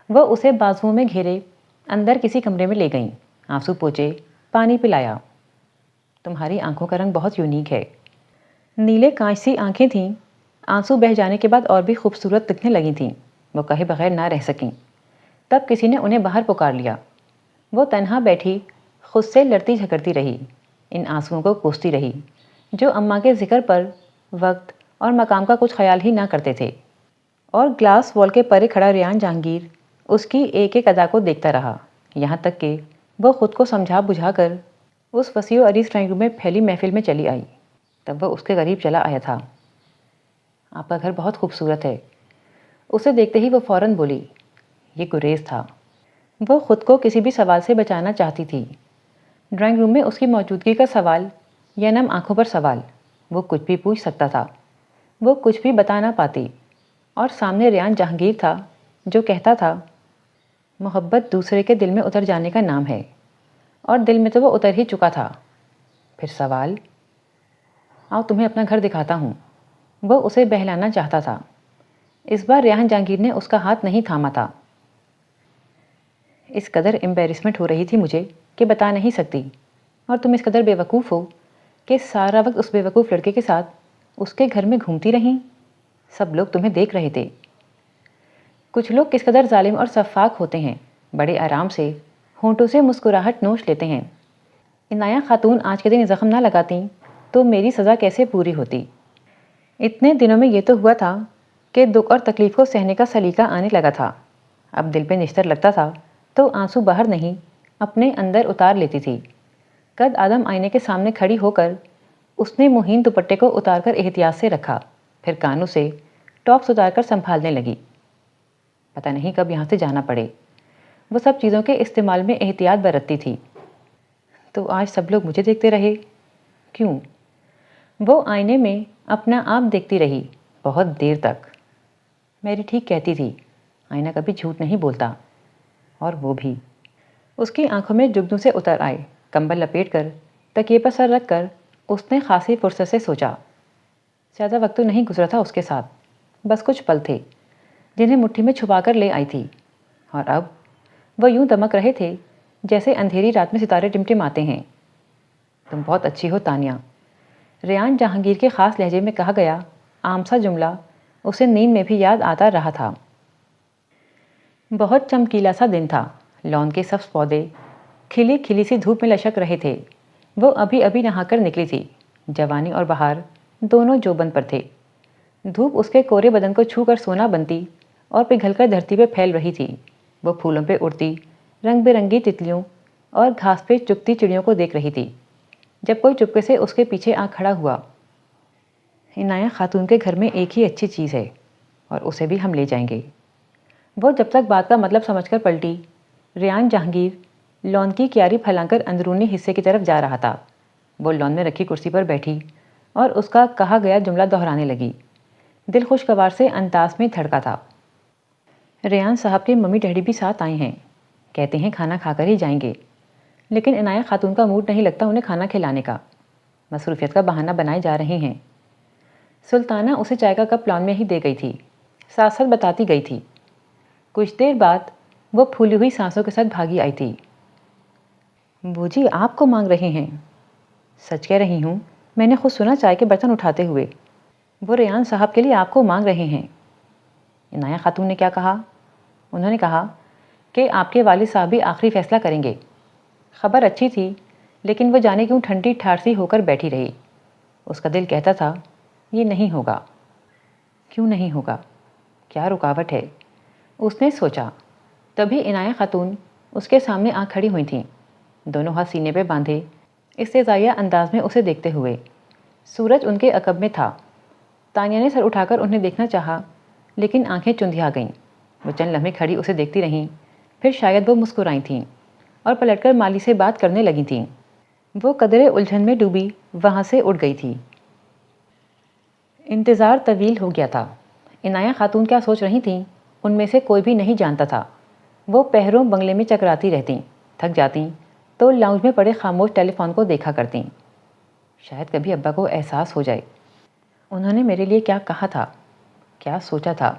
وہ اسے بازوؤں میں گھیرے اندر کسی کمرے میں لے گئیں. آنسو پوچھے, پانی پلایا. تمہاری آنکھوں کا رنگ بہت یونیک ہے. نیلے کانچ سی آنکھیں تھیں. آنسو بہہ جانے کے بعد اور بھی خوبصورت دکھنے لگی تھیں. وہ کہے بغیر نہ رہ سکیں. تب کسی نے انہیں باہر پکار لیا. وہ تنہا بیٹھی خود سے لڑتی جھگڑتی رہی. ان آنسوؤں کو کوستی رہی جو اماں کے ذکر پر وقت اور مقام کا کچھ خیال ہی نہ کرتے تھے. اور گلاس وال کے پرے کھڑا ریان جہانگیر اس کی ایک ایک ادا کو دیکھتا رہا, یہاں تک کہ وہ خود کو سمجھا بجھا کر اس وسیع و عریض ڈرائنگ روم میں پھیلی محفل میں چلی آئی. تب وہ اس کے قریب چلا آیا تھا. آپ کا گھر بہت خوبصورت ہے. اسے دیکھتے ہی وہ فوراً بولی. یہ گریز تھا. وہ خود کو کسی بھی سوال سے بچانا چاہتی تھی. ڈرائنگ روم میں اس کی موجودگی کا سوال یا نم آنکھوں پر سوال. وہ کچھ بھی پوچھ سکتا تھا. وہ کچھ بھی بتا نہ پاتی. اور سامنے ریان جہانگیر تھا جو کہتا تھا محبت دوسرے کے دل میں اتر جانے کا نام ہے, اور دل میں تو وہ اتر ہی چکا تھا. پھر سوال. آؤ تمہیں اپنا گھر دکھاتا ہوں. وہ اسے بہلانا چاہتا تھا. اس بار ریان جہانگیر نے اس کا ہاتھ نہیں تھاما تھا. اس قدر امبیرسمنٹ ہو رہی تھی مجھے کہ بتا نہیں سکتی, اور تم اس قدر بے وقوف ہو کہ سارا وقت اس بے وقوف لڑکے کے ساتھ اس کے گھر میں گھومتی رہیں. سب لوگ تمہیں دیکھ رہے تھے. کچھ لوگ کس قدر ظالم اور شفاق ہوتے ہیں. بڑے آرام سے ہونٹوں سے مسکراہٹ نوش لیتے ہیں. عنایہ خاتون آج کے دن زخم نہ لگاتیں تو میری سزا کیسے پوری ہوتی. اتنے دنوں میں یہ تو ہوا تھا کہ دکھ اور تکلیف کو سہنے کا سلیقہ آنے لگا تھا. اب دل پہ نشتر لگتا تھا تو آنسو باہر نہیں اپنے اندر اتار لیتی تھی. قد آدم آئینے کے سامنے کھڑی ہو کر اس نے مہین دوپٹے کو اتار کر احتیاط سے رکھا. پھر کانوں سے ٹاپس اتار کر سنبھالنے لگی. پتہ نہیں کب یہاں سے جانا پڑے. وہ سب چیزوں کے استعمال میں احتیاط برتتی تھی. تو آج سب لوگ مجھے دیکھتے رہے. کیوں؟ وہ آئینے میں اپنا آپ دیکھتی رہی بہت دیر تک. میری ٹھیک کہتی تھی, آئینہ کبھی جھوٹ نہیں بولتا. اور وہ بھی. اس کی آنکھوں میں جگنوں سے اتر آئے. کمبل لپیٹ کر تکیے پر سر رکھ کر اس نے خاصی فرصت سے سوچا. زیادہ وقت تو نہیں گزرا تھا اس کے ساتھ, بس کچھ پل تھے جنہیں مٹھی میں چھپا کر لے آئی تھی. اور اب وہ یوں دمک رہے تھے جیسے اندھیری رات میں ستارے ٹمٹماتے ہیں. تم بہت اچھی ہو تانیہ۔ ریان جہانگیر کے خاص لہجے میں کہا گیا عام سا جملہ اسے نیند میں بھی یاد آتا رہا تھا۔ بہت چمکیلا سا دن تھا، لان کے سبز پودے کھلی کھلی سی دھوپ میں لشک رہے تھے۔ وہ ابھی ابھی نہا کر نکلی تھی، جوانی اور بہار دونوں جوبن پر تھے۔ دھوپ اس کے کورے بدن کو چھو کر سونا بنتی اور پگھل کر دھرتی پہ پھیل رہی تھی۔ وہ پھولوں پہ اڑتی رنگ برنگی تتلیوں اور گھاس پہ چگتی چڑیوں کو دیکھ رہی تھی، جب کوئی چپکے سے اس کے پیچھے آ کھڑا ہوا۔ عنایہ خاتون کے گھر میں ایک ہی اچھی چیز ہے اور اسے بھی ہم لے جائیں گے۔ وہ جب تک بات کا مطلب سمجھ کر پلٹی، ریان جہانگیر لان کی کیاری پھیلا کر اندرونی حصے کی طرف جا رہا تھا۔ وہ لان میں رکھی کرسی پر بیٹھی اور اس کا کہا گیا جملہ دہرانے لگی۔ دل خوشگوار سے انداز میں دھڑکا تھا۔ ریان صاحب کے ممی ڈیڈی بھی ساتھ آئے ہیں، کہتے ہیں کھانا کھا کر ہی جائیں گے، لیکن عنایہ خاتون کا موڈ نہیں لگتا انہیں کھانا کھلانے کا، مصروفیت کا بہانہ بنائے جا رہے ہیں۔ سلطانہ اسے چائے کا کپ لان میں ہی دے گئی تھی، ساتھ ساتھ بتاتی گئی تھی۔ کچھ دیر بعد وہ پھولی ہوئی سانسوں کے ساتھ بھاگی آئی تھی۔ وہ جی آپ کو مانگ رہے ہیں؟ سچ کہہ رہی ہوں، میں نے خود سنا چائے کے برتن اٹھاتے ہوئے۔ وہ ریان صاحب کے لیے آپ کو مانگ رہے ہیں۔ عنایہ خاتون نے کیا کہا؟ انہوں نے کہا کہ آپ کے والد صاحب بھی آخری فیصلہ کریں گے۔ خبر اچھی تھی، لیکن وہ جانے کیوں ٹھنڈی ٹھارسی ہو کر بیٹھی رہی۔ اس کا دل کہتا تھا یہ نہیں ہوگا۔ کیوں نہیں ہوگا؟ کیا رکاوٹ ہے؟ اس نے سوچا۔ تبھی عنایہ خاتون اس کے سامنے آ کھڑی ہوئی تھیں، دونوں ہاتھ سینے پہ باندھے، استضائیہ انداز میں اسے دیکھتے ہوئے۔ سورج ان کے عقب میں تھا۔ تانیہ نے سر اٹھا کر انہیں دیکھنا چاہا، لیکن آنکھیں چندھیا گئیں۔ وہ چند لمحے کھڑی اسے دیکھتی رہیں، پھر شاید وہ مسکرائی تھیں اور پلٹ کر مالی سے بات کرنے لگی تھیں۔ وہ قدرے الجھن میں ڈوبی وہاں سے اٹھ گئی تھی۔ انتظار طویل ہو گیا تھا۔ عنایہ خاتون کیا سوچ رہی تھیں ان میں سے کوئی بھی نہیں جانتا تھا۔ وہ پہروں بنگلے میں چکراتی رہتیں، تھک جاتیں تو لاؤنج میں پڑے خاموش ٹیلی فون کو دیکھا کرتیں۔ شاید کبھی ابا کو احساس ہو جائے، انہوں نے میرے لیے کیا کہا تھا، کیا سوچا تھا۔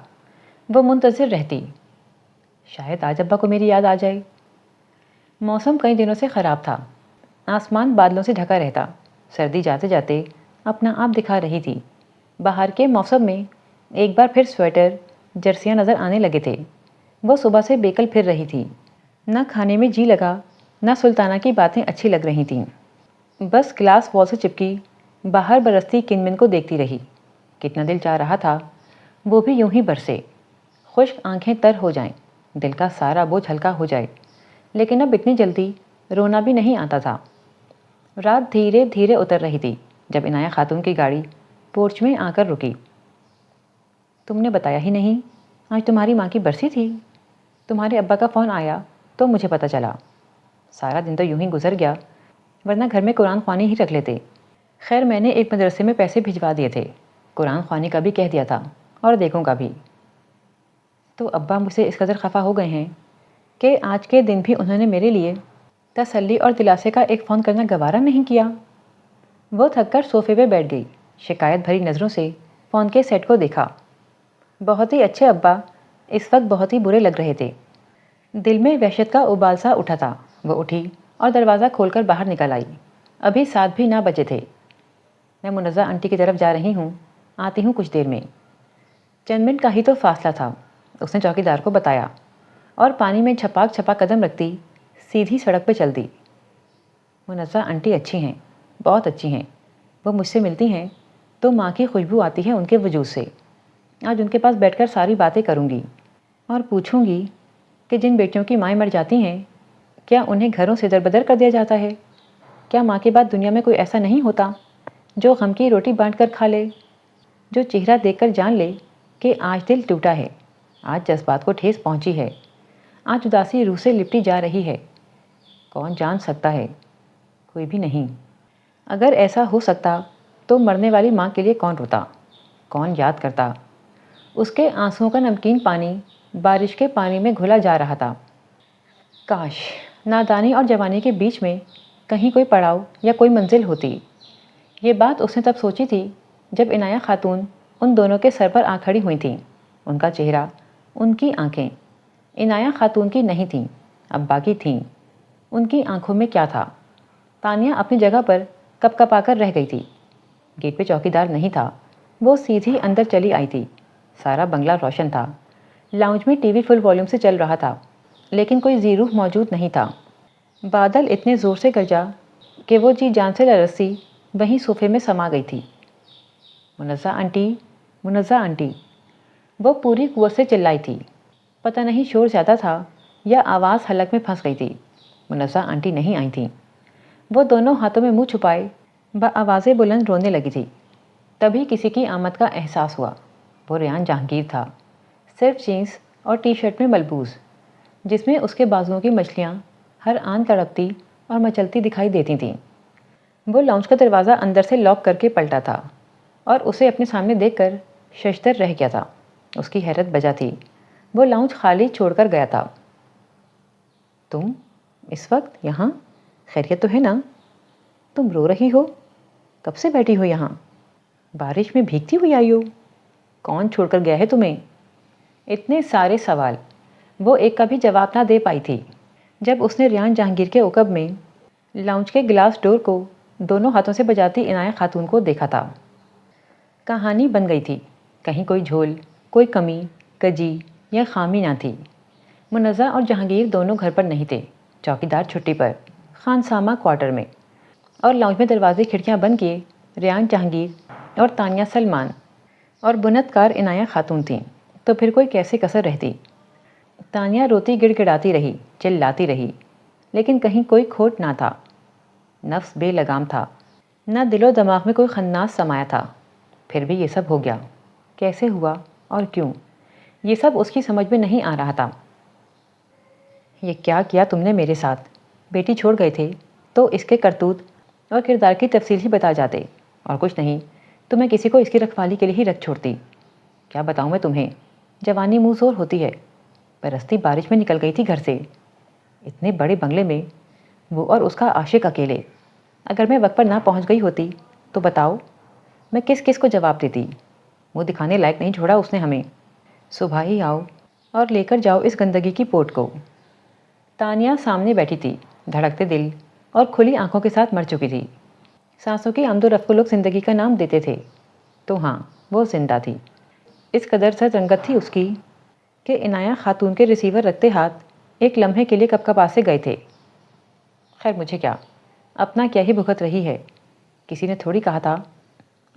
وہ منتظر رہتی، شاید آج ابا کو میری یاد آ جائے۔ موسم کئی دنوں سے خراب تھا، آسمان بادلوں سے ڈھکا رہتا، سردی جاتے جاتے اپنا آپ دکھا رہی تھی۔ باہر کے موسم میں ایک بار پھر سویٹر، جرسیاں نظر آنے لگے تھے۔ وہ صبح سے بیکل پھر رہی تھی، نہ کھانے میں جی لگا، نہ سلطانہ کی باتیں اچھی لگ رہی تھیں۔ بس گلاس وال سے چپکی باہر برستی کنمن کو دیکھتی رہی۔ کتنا دل چاہ رہا تھا وہ بھی یوں ہی برسے، خشک آنکھیں تر ہو جائیں، دل کا سارا بوجھ ہلکا ہو جائے، لیکن اب اتنی جلدی رونا بھی نہیں آتا تھا۔ رات دھیرے دھیرے اتر رہی تھی جب عنایہ خاتون کی گاڑی پورچ میں آ کر رکی۔ تم نے بتایا ہی نہیں، آج تمہاری ماں کی برسی تھی؟ تمہارے ابا کا فون آیا تو مجھے پتہ چلا۔ سارا دن تو یوں ہی گزر گیا، ورنہ گھر میں قرآن خوانی ہی رکھ لیتے۔ خیر میں نے ایک مدرسے میں پیسے بھجوا دیے تھے، قرآن خوانی کا بھی کہہ دیا تھا اور دیکھوں کا بھی۔ تو ابا مجھ سے اس قدر خفا ہو گئے ہیں کہ آج کے دن بھی انہوں نے میرے لیے تسلی اور دلاسے کا ایک فون کرنا گوارا نہیں کیا۔ وہ تھک کر صوفے پہ بیٹھ گئی، شکایت بھری نظروں سے فون کے سیٹ کو دیکھا۔ بہت ہی اچھے ابا اس وقت بہت ہی برے لگ رہے تھے۔ دل میں وحشت کا ابال سا اٹھا تھا۔ وہ اٹھی اور دروازہ کھول کر باہر نکل آئی۔ ابھی 7 بھی نہ بجے تھے۔ میں منزہ آنٹی کی طرف جا رہی ہوں، آتی ہوں کچھ دیر میں۔ چند منٹ کا ہی تو فاصلہ تھا، اس نے چوکیدار کو بتایا اور پانی میں چھپاک چھپاک قدم رکھتی سیدھی سڑک پہ چل دی۔ منزہ آنٹی اچھی ہیں، بہت اچھی ہیں۔ وہ مجھ سے ملتی ہیں تو ماں کی خوشبو آتی ہے ان کے وجود سے۔ آج ان کے پاس بیٹھ کر ساری باتیں کروں گی اور پوچھوں گی کہ جن بیٹیوں کی مائیں مر جاتی ہیں کیا انہیں گھروں سے دربدر کر دیا جاتا ہے؟ کیا ماں کے بعد دنیا میں کوئی ایسا نہیں ہوتا جو غم کی روٹی بانٹ کر کھا لے، جو چہرہ دیکھ کر جان لے کہ آج دل ٹوٹا ہے، آج جذبات کو ٹھیس پہنچی ہے، آج اداسی روح سے لپٹی جا رہی ہے؟ کون جان سکتا ہے؟ کوئی بھی نہیں۔ اگر ایسا ہو سکتا تو مرنے والی ماں کے لیے کون روتا، کون یاد کرتا؟ اس کے آنسوؤں کا نمکین پانی بارش کے پانی میں گھلا جا رہا تھا۔ کاش نادانی اور جوانی کے بیچ میں کہیں کوئی پڑاؤ یا کوئی منزل ہوتی۔ یہ بات اس نے تب سوچی تھی جب عنایہ خاتون ان دونوں کے سر پر آ کھڑی ہوئی تھیں۔ ان کا چہرہ، ان کی آنکھیں عنایہ خاتون کی نہیں تھیں، ابا کی تھیں۔ ان کی آنکھوں میں کیا تھا؟ تانیہ اپنی جگہ پر کپ کپا کر رہ گئی تھی۔ گیٹ پہ چوکیدار نہیں تھا، وہ سیدھی اندر چلی آئی تھی۔ سارا بنگلہ روشن تھا۔ لاؤنج میں ٹی وی فل والیوم سے چل رہا تھا، لیکن کوئی زی روح موجود نہیں تھا۔ بادل اتنے زور سے گرجا کہ وہ جی جان سے لرزتی وہیں صوفے میں سما گئی تھی۔ منزہ آنٹی، منزہ آنٹی، وہ پوری قوت سے چلائی تھی۔ پتہ نہیں شور زیادہ تھا یا آواز حلق میں پھنس گئی تھی۔ منزہ آنٹی نہیں آئی تھیں۔ وہ دونوں ہاتھوں میں منہ چھپائے بآوازیں بلند رونے لگی تھی۔ تبھی کسی کی آمد کا احساس ہوا۔ وہ ریان جہانگیر تھا، صرف جینس اور ٹی شرٹ میں ملبوس، جس میں اس کے بازوؤں کی مچھلیاں ہر آن تڑپتی اور مچلتی دکھائی دیتی تھیں۔ وہ لاؤنج کا دروازہ اندر سے لاک کر کے پلٹا تھا اور اسے اپنے سامنے دیکھ کر ششدر رہ گیا تھا۔ اس کی حیرت بجا تھی۔ وہ لاؤنج خالی چھوڑ کر گیا تھا۔ تم اس وقت یہاں؟ خیریت تو ہے نا؟ تم رو رہی ہو؟ کب سے بیٹھی ہو یہاں؟ بارش میں بھیگتی ہوئی آئی ہو؟ کون چھوڑ کر گیا ہے تمہیں؟ اتنے سارے سوال وہ ایک کا بھی جواب نہ دے پائی تھی جب اس نے ریان جہانگیر کے عقب میں لاؤنج کے گلاس ڈور کو دونوں ہاتھوں سے بجاتی عنایت خاتون کو دیکھا تھا۔ کہانی بن گئی تھی۔ کہیں کوئی جھول، کوئی کمی، کجی یا خامی نہ تھی۔ منزہ اور جہانگیر دونوں گھر پر نہیں تھے، چوکیدار چھٹی پر خانسامہ کوارٹر میں، اور لاؤنج میں دروازے کھڑکیاں بند کیے ریان جہانگیر اور تانیہ سلمان اور بنت کار عنایت خاتون تھیں، تو پھر کوئی کیسے کسر رہتی؟ تانیہ روتی گڑ گڑاتی رہی، چلاتی رہی، لیکن کہیں کوئی کھوٹ نہ تھا۔ نفس بے لگام تھا، نہ دل و دماغ میں کوئی خناس سمایا تھا۔ پھر بھی یہ سب ہو گیا، کیسے ہوا اور کیوں؟ یہ سب اس کی سمجھ میں نہیں آ رہا تھا۔ یہ کیا کیا تم نے میرے ساتھ؟ بیٹی چھوڑ گئے تھے تو اس کے کرتوت اور کردار کی تفصیل ہی بتا جاتے، اور کچھ نہیں تو میں کسی کو اس کی رکھوالی کے لیے ہی رکھ چھوڑتی۔ کیا بتاؤں میں تمہیں، جوانی منہ زور ہوتی ہے۔ برستی بارش میں نکل گئی تھی گھر سے، اتنے بڑے بنگلے میں، وہ اور اس کا عاشق اکیلے۔ اگر میں وقت پر نہ پہنچ گئی ہوتی تو بتاؤ میں کس کس کو جواب دیتی؟ وہ دکھانے لائق نہیں چھوڑا اس نے ہمیں۔ صبح ہی آؤ اور لے کر جاؤ اس گندگی کی پوٹ کو۔ تانیہ سامنے بیٹھی تھی، دھڑکتے دل اور کھلی آنکھوں کے ساتھ مر چکی تھی۔ سانسوں کی آمد و رفت کو لوگ زندگی کا نام دیتے تھے، تو ہاں وہ زندہ تھی۔ اس قدر سے رنگت تھی اس کی کہ عنایت خاتون کے ریسیور رکھتے ہاتھ ایک لمحے کے لیے کپ کپا سے گئے تھے۔ خیر مجھے کیا، اپنا کیا ہی بھگت رہی ہے۔ کسی نے تھوڑی کہا تھا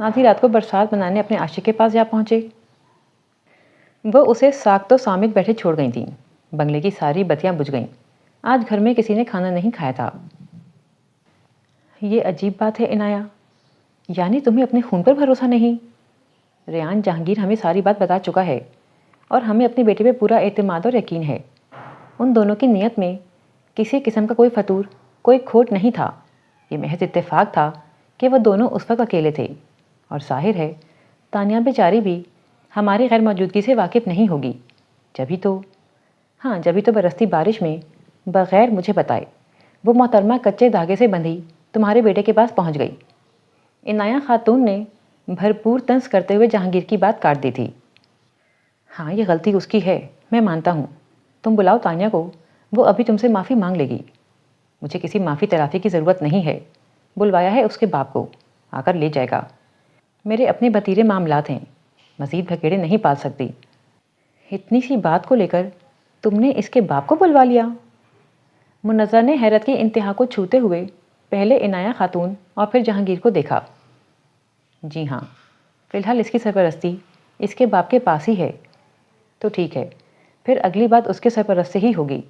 آدھی رات کو برسات منانے اپنے عاشق کے پاس جا پہنچے۔ وہ اسے ساکت و سامت بیٹھے چھوڑ گئی تھیں۔ بنگلے کی ساری بتیاں بجھ گئیں۔ آج گھر میں کسی نے کھانا نہیں کھایا تھا۔ یہ عجیب بات ہے عنایت، یعنی تمہیں اپنے خون پر بھروسہ نہیں؟ ریان جہانگیر ہمیں ساری بات بتا چکا ہے اور ہمیں اپنی بیٹی پہ پورا اعتماد اور یقین ہے۔ ان دونوں کی نیت میں کسی قسم کا کوئی فتور، کوئی کھوٹ نہیں تھا۔ یہ محض اتفاق تھا کہ وہ دونوں اس وقت اکیلے تھے، اور ظاہر ہے تانیہ بیچاری بھی ہماری غیر موجودگی سے واقف نہیں ہوگی۔ جبھی تو برستی بارش میں بغیر مجھے بتائے وہ محترمہ کچے دھاگے سے بندھی تمہارے بیٹے کے پاس پہنچ گئی۔ عنایت خاتون نے بھرپور طنز کرتے ہوئے جہانگیر کی بات کاٹ دی تھی۔ ہاں یہ غلطی اس کی ہے، میں مانتا ہوں۔ تم بلاؤ تانیہ کو، وہ ابھی تم سے معافی مانگ لے گی۔ مجھے کسی معافی تلافی کی ضرورت نہیں ہے۔ بلوایا ہے اس کے باپ کو، آ کر لے جائے گا۔ میرے اپنے بتیرے معاملات ہیں، مزید بھکیڑے نہیں پال سکتی۔ اتنی سی بات کو لے کر تم نے اس کے باپ کو بلوا لیا؟ منزہ نے حیرت کی انتہا کو چھوتے ہوئے پہلے عنایت خاتون اور پھر جہانگیر کو دیکھا۔ جی ہاں، فی الحال اس کی سرپرستی اس کے باپ کے پاس ہی ہے۔ تو ٹھیک ہے، پھر اگلی بات اس کے سرپرست سے ہی ہوگی۔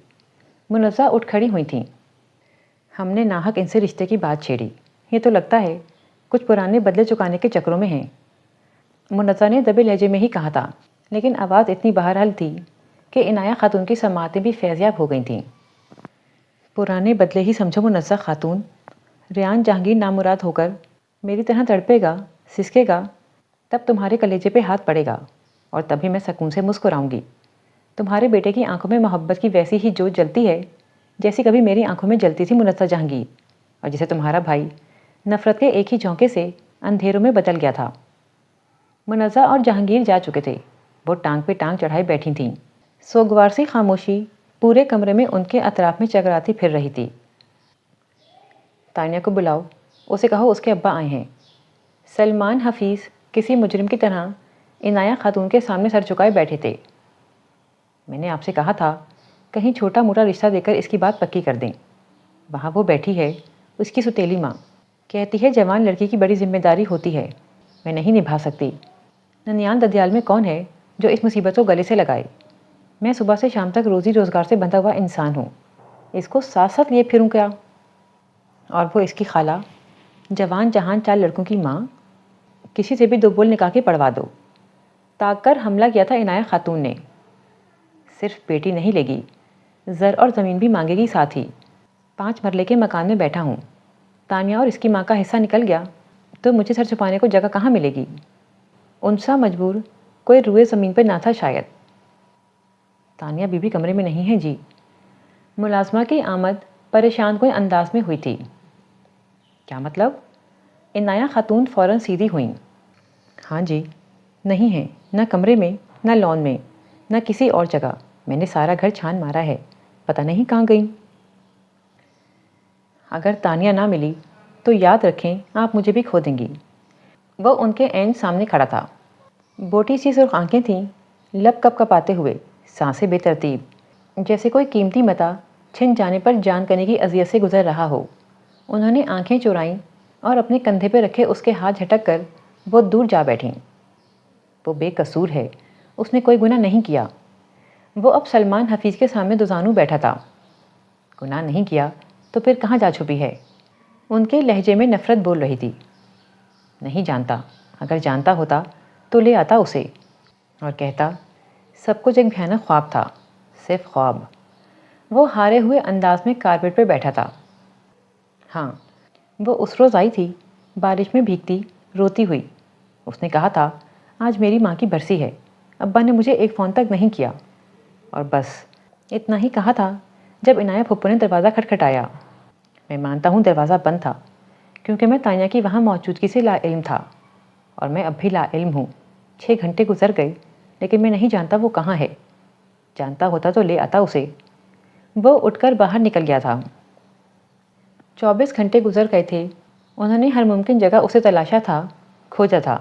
منزہ اٹھ کھڑی ہوئی تھیں۔ ہم نے ناحق ان سے رشتے کی بات چھیڑی، یہ تو لگتا ہے کچھ پرانے بدلے چکانے کے چکروں میں ہیں۔ منزہ نے دبے لہجے میں ہی کہا تھا، لیکن آواز اتنی بہرحال تھی کہ عنایت خاتون کی سماعتیں بھی فیضیاب ہو گئی تھیں۔ پرانے بدلے ہی سمجھو منزہ خاتون۔ ریان جہانگیر نامراد ہو کر میری طرح تڑپے گا، سسکے گا، تب تمہارے کلیجے پہ ہاتھ پڑے گا، اور تبھی میں سکون سے مسکراؤں گی۔ تمہارے بیٹے کی آنکھوں میں محبت کی ویسی ہی جوت جلتی ہے جیسی کبھی میری آنکھوں میں جلتی تھی منزہ جہانگیر، اور جسے تمہارا بھائی نفرت کے ایک ہی جھونکے سے اندھیروں میں بدل گیا تھا۔ منزہ اور جہانگیر جا چکے تھے۔ وہ ٹانگ پہ ٹانگ چڑھائے بیٹھی تھیں۔ سوگوار سی خاموشی پورے کمرے میں ان کے اطراف میں چکراتی پھر رہی تھی۔ تانیہ کو بلاؤ، اسے کہو اس کے ابا آئے ہیں۔ سلمان حفیظ کسی مجرم کی طرح عنایہ خاتون کے سامنے سر جھکائے بیٹھے تھے۔ میں نے آپ سے کہا تھا کہیں چھوٹا موٹا رشتہ دے کر اس کی بات پکی کر دیں۔ وہاں وہ بیٹھی ہے، اس کی ستیلی ماں، کہتی ہے جوان لڑکی کی بڑی ذمہ داری ہوتی ہے، میں نہیں نبھا سکتی۔ ننیال ددیال میں کون ہے جو اس مصیبت کو گلے سے لگائے؟ میں صبح سے شام تک روزی روزگار سے بندھا ہوا انسان ہوں، اس کو ساتھ ساتھ لیے پھروں کیا؟ اور وہ اس کی خالہ، جوان جہان 4 لڑکوں کی ماں، کسی سے بھی 2 بول نکاح کے پڑھوا دو۔ تاک کر حملہ کیا تھا عنایہ خاتون نے۔ صرف بیٹی نہیں لے گی، زر اور زمین بھی مانگے گی ساتھ ہی۔ 5 مرلے کے مکان میں بیٹھا ہوں، تانیہ اور اس کی ماں کا حصہ نکل گیا تو مجھے سر چھپانے کو جگہ کہاں ملے گی؟ انسا مجبور کوئی روئے زمین پہ نہ تھا شاید۔ تانیہ بی بی کمرے میں نہیں ہے جی۔ ملازمہ کی آمد پریشان کن انداز میں ہوئی تھی۔ کیا مطلب؟ عنایہ خاتون فوراً سیدھی ہوئیں۔ ہاں جی، نہیں ہے، نہ کمرے میں، نہ لان میں، نہ کسی اور جگہ۔ میں نے سارا گھر چھان مارا ہے، پتہ نہیں کہاں گئیں۔ اگر تانیہ نہ ملی تو یاد رکھیں آپ مجھے بھی کھو دیں گی۔ وہ ان کے عین سامنے کھڑا تھا۔ بوٹی سی سرخ آنکھیں تھیں، لب کپ کپاتے ہوئے، سانسیں بے ترتیب، جیسے کوئی قیمتی متاع چھن جانے پر جان کنے کی اذیت سے گزر رہا ہو۔ انہوں نے آنکھیں چرائیں اور اپنے کندھے پہ رکھے اس کے ہاتھ جھٹک کر بہت دور جا بیٹھیں۔ وہ بے قصور ہے، اس نے کوئی گناہ نہیں کیا۔ وہ اب سلمان حفیظ کے سامنے دوزانو بیٹھا تھا۔ گناہ نہیں کیا تو پھر کہاں جا چھپی ہے؟ ان کے لہجے میں نفرت بول رہی تھی۔ نہیں جانتا، اگر جانتا ہوتا تو لے آتا اسے اور کہتا سب کچھ ایک بھیانک خواب تھا، صرف خواب۔ وہ ہارے ہوئے انداز میں کارپیٹ پہ بیٹھا تھا۔ ہاں، وہ اس روز آئی تھی، بارش میں بھیگتی، روتی ہوئی۔ اس نے کہا تھا آج میری ماں کی برسی ہے، ابا نے مجھے ایک فون تک نہیں کیا، اور بس اتنا ہی کہا تھا جب عنایہ پھپھو نے دروازہ کھٹکھٹایا۔ میں مانتا ہوں دروازہ بند تھا کیونکہ میں تانیہ کی وہاں موجودگی سے لا علم تھا، اور میں اب بھی لا علم ہوں۔ 6 گھنٹے گزر گئے لیکن میں نہیں جانتا وہ کہاں ہے۔ جانتا ہوتا تو لے آتا اسے۔ وہ اٹھ کر باہر نکل گیا تھا۔ 24 گھنٹے گزر گئے تھے، انہوں نے ہر ممکن جگہ اسے تلاشا تھا، کھوجا تھا۔